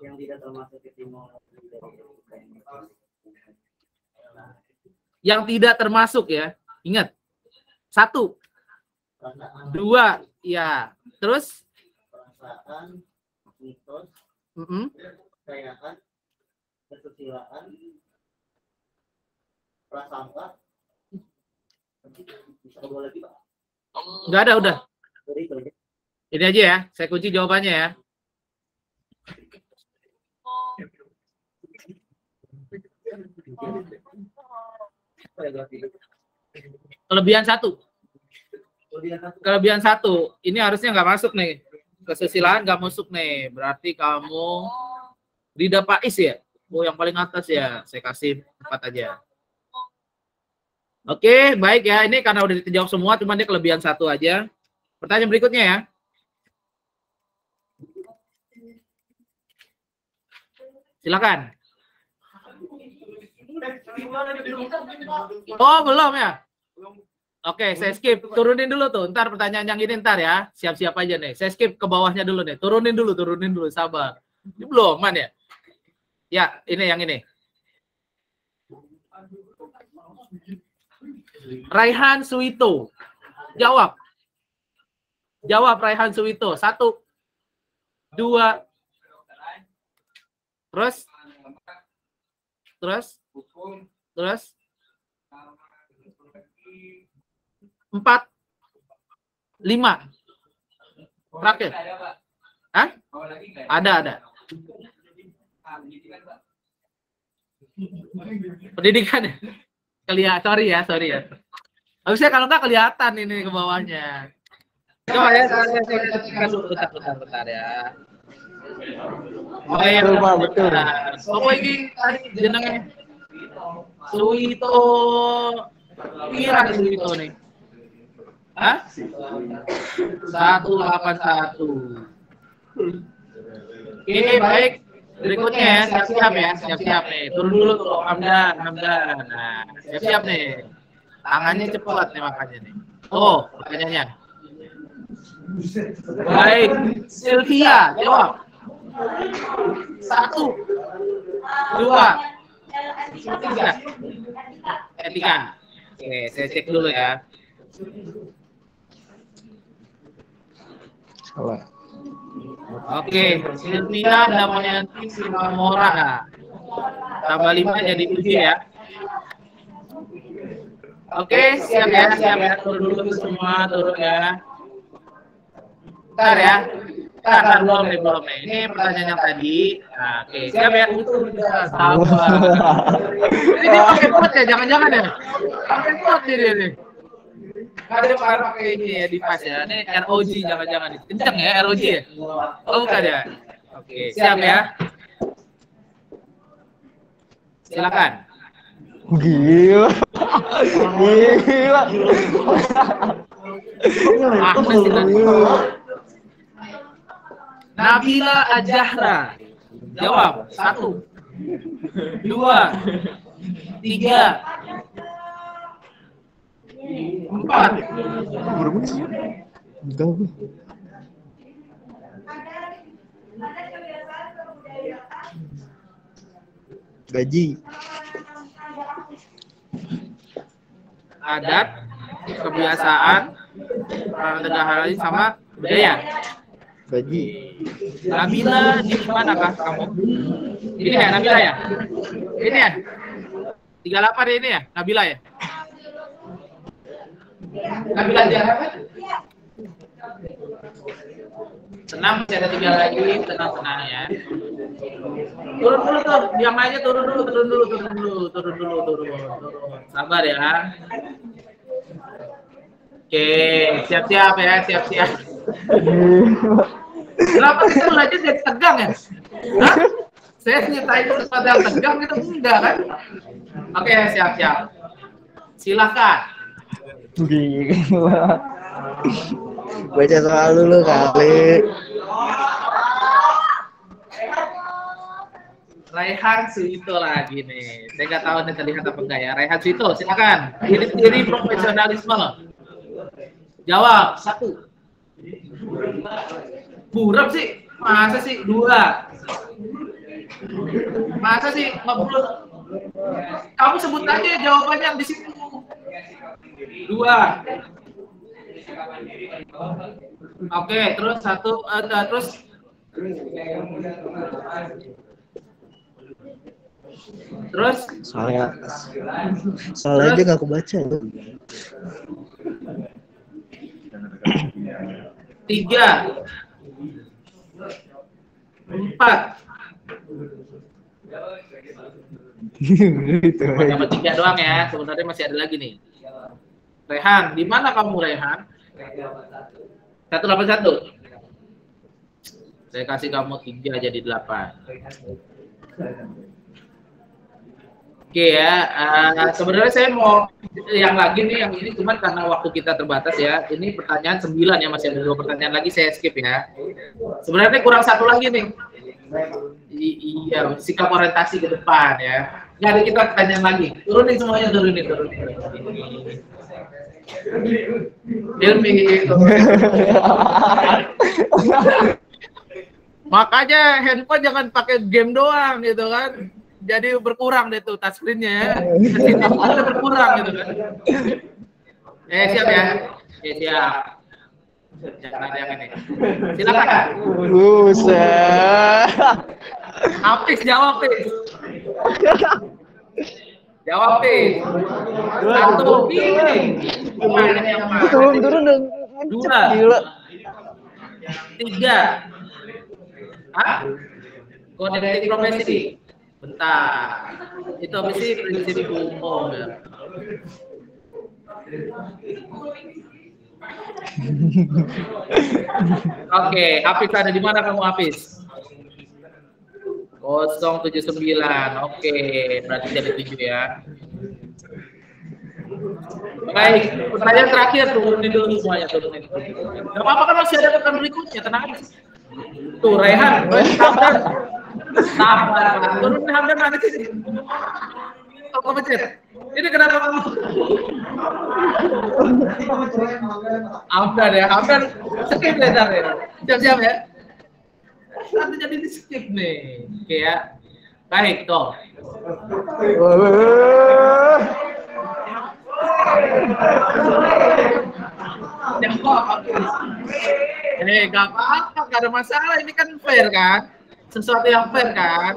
Yang tidak termasuk timur. Yang tidak termasuk ya. Ingat. 1. 2, ya. Terus? Perasaan, mitos, kekayaan, kesusilaan, prasangka. Bisa kedua lagi, Pak? Enggak ada, udah. Itu. Ini aja ya, saya kunci jawabannya ya. Kelebihan 1. Kelebihan 1. Ini harusnya nggak masuk nih. Kesusilaan nggak masuk nih. Berarti kamu Rida Faiz ya? Oh, yang paling atas ya. Saya kasih 4 aja. Oke, baik ya. Ini karena udah dijawab semua, cuma dia kelebihan 1 aja. Pertanyaan berikutnya ya. Silakan. Oh, belum ya? Oke, saya skip. Turunin dulu tuh. Ntar pertanyaan yang ini ntar ya. Siap-siap aja nih. Saya skip ke bawahnya dulu nih. Turunin dulu. Sabar. Ini belum, man ya? Ya, ini yang ini. Raihan Suwito. Jawab. Jawab Raihan Suwito. 1, 2. Terus? 4, 5. Terakhir. Hah? Ada. Pendidikan ya? Sorry ya. Harusnya kalau nggak kelihatan ini ke bawahnya. Coba ya, saya ketikkan dulu. Bentar ya. Oh iya, betul. Apa ini tadi jenengnya? Suwito. Pira Suwito nih. Hah? 181. Oke, baik. Berikutnya ya, siap-siap nih. Turun dulu tuh, Hamdan. Nah, siap-siap nih. Tangannya cepat nih makanya nih. Oh, pertanyaannya. Baik, Sylvia, jawab. 1, 2, 3. Etika. Oke, saya cek dulu ya. Oke, Sylvia Damayanti Simamora. Tambah 5 jadi 7 ya. Oke, siap ya. Turun dulu semua, turun ya. Bentar ya. Bentar, belum nih. Ini pertanyaan yang tadi. Nah, oke, siap ya. Sabar. Ini dia pakai pot ya, jangan-jangan ya. Pakai pot ini. Nggak ada pakai ini ya, di pas ya. Ini ROG, jangan-jangan. Kenceng ya, ROG ya? Oh, bukan ya? Oke, siap ya. Silakan. Gila. Nabila Ajahra. Jawab. 1, 2, 3, 4. Gaji. Adat, kebiasaan, negara sama budaya. Gaji. Nabila di manakah kamu? Ini ya Nabila ya? Ini ya? 38 ini ya? Nabila ya? Nabila Jahra. Tenang, masih ada 3 lagi, tenang ya. Turun dulu tuh, yang lainnya turun dulu. Sabar ya. Oke, siap-siap ya, siap-siap. Kenapa kita belajar jadi tegang ya? Hah? Saya nyetain sesuatu yang tegang itu enggak kan? Oke, siap-siap. Silakan. Gila. Baca soal dulu kali. Raihan Suito lagi nih. Saya nggak tahu nih terlihat apa enggak ya. Raihan Suito, silakan. Ciri-ciri profesionalisme. Jawab 1. Buram sih. Masa sih 2? Masa sih 50? Kamu sebut aja jawabannya yang di situ. 2. Oke, terus 1 terus soalnya aja nggak aku baca loh. 3, 4. Gitu. Dapat 3 doang ya. Sebenarnya masih ada lagi nih. Rehan, di mana kamu Rehan? 181. Saya kasih kamu 3 jadi 8. Oke ya, sebenarnya saya mau yang lagi nih, yang ini cuman karena waktu kita terbatas ya. Ini pertanyaan 9 ya, masih ada 2 pertanyaan lagi, saya skip ya. Sebenarnya kurang 1 lagi nih. Iya, sikap orientasi ke depan ya. Nggak ada, kita pertanyaan lagi. Turunin semuanya, turunin. Ilmi itu. Makanya handphone jangan pakai game doang gitu kan. Jadi berkurang deh tuh touchscreen-nya ya. Udah berkurang gitu kan. Siap ya? Siap. Jangan ada yang ini. Silakan. Buset. Apis jawab, Pis. Jawab, Pis. 1 ini. Gimana yang mana? Turun dan 2. gila. 3. Hah? Kode etik profesi. Bentar. Itu apa sih prinsip umum ya? Oke, Hafiz ada di mana kamu, Hafiz? 079. Oke, berarti jadi 7 ya. Baik, pertanyaan terakhir, turunin dulu semuanya, turunin. Gak apa-apa kan, masih ada pekan berikutnya, tenang aja. Tuh, Rehan, Hamdan. Sabar, turunin Hamdan mana sini? Kok pencet? Ini kenapa kamu? Hamdan ya, Hamdan skip ya, Dar ya. Siap-siap ya. Nanti jadi di skip nih. Oke ya. Baik, toh. Gak apa-apa, gak ada masalah. Ini kan fair kan? Sesuatu yang fair kan?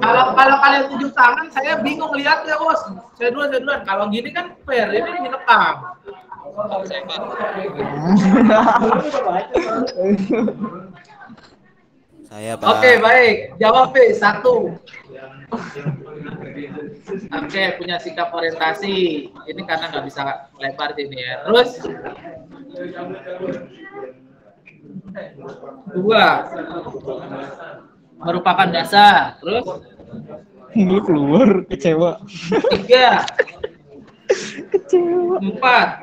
Kalau kalian 7 tangan, saya bingung lihatnya, bos. Saya duluan. Kalau gini kan fair, ini direkam. Saya, Pak. Oke, baik. Jawab, P. 1. Oke, punya sikap orientasi. Ini karena nggak bisa lebar ini ya. Terus 2. Merupakan dasar. Terus Ini keluar kecewa. 3. Kecewa. 4.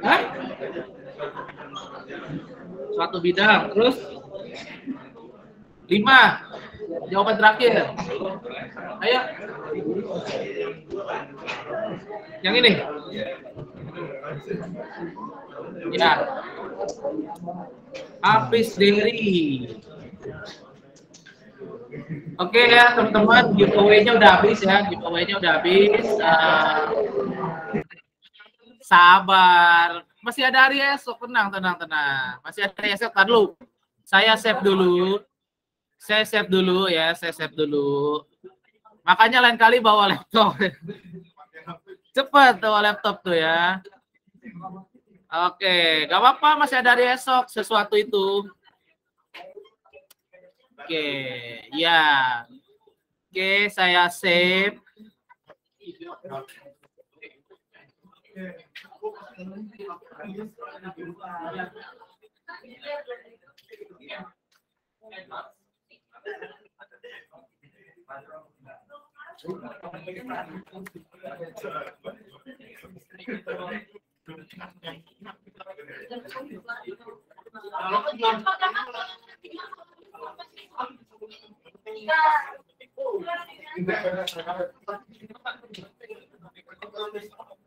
Hah? Suatu bidang. Terus 5. Jawaban terakhir. Ayo. Yang ini. Ya. Hafiz Dery. Oke ya teman-teman, giveaway-nya udah habis ya. Giveaway-nya udah habis. Sabar. Masih ada hari esok, tenang. Masih ada hari esok, tar dulu. Saya save dulu ya, saya save dulu. Makanya lain kali bawa laptop. Cepet bawa laptop tuh ya. Oke, gak apa-apa, masih ada hari esok sesuatu itu. Oke, ya. Oke, saya save.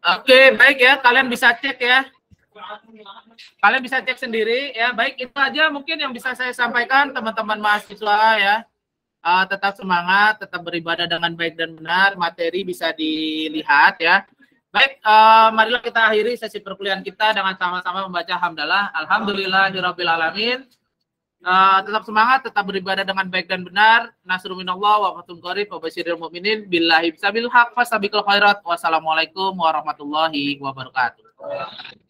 Oke, baik ya. Kalian bisa cek ya. Kalian bisa cek sendiri ya. Baik, itu aja mungkin yang bisa saya sampaikan teman-teman mahasiswa ya. Tetap semangat, tetap beribadah dengan baik dan benar. Materi bisa dilihat ya. Baik, marilah kita akhiri sesi perkuliahan kita dengan sama-sama membaca hamdalah. Alhamdulillahirabbil alamin. Tetap semangat, tetap beribadah dengan baik dan benar. Nasrul minallah wa fathun qarib wa basyiril mu'minin billahi bisabil haq fasabiqul khairat. Wassalamualaikum warahmatullahi wabarakatuh.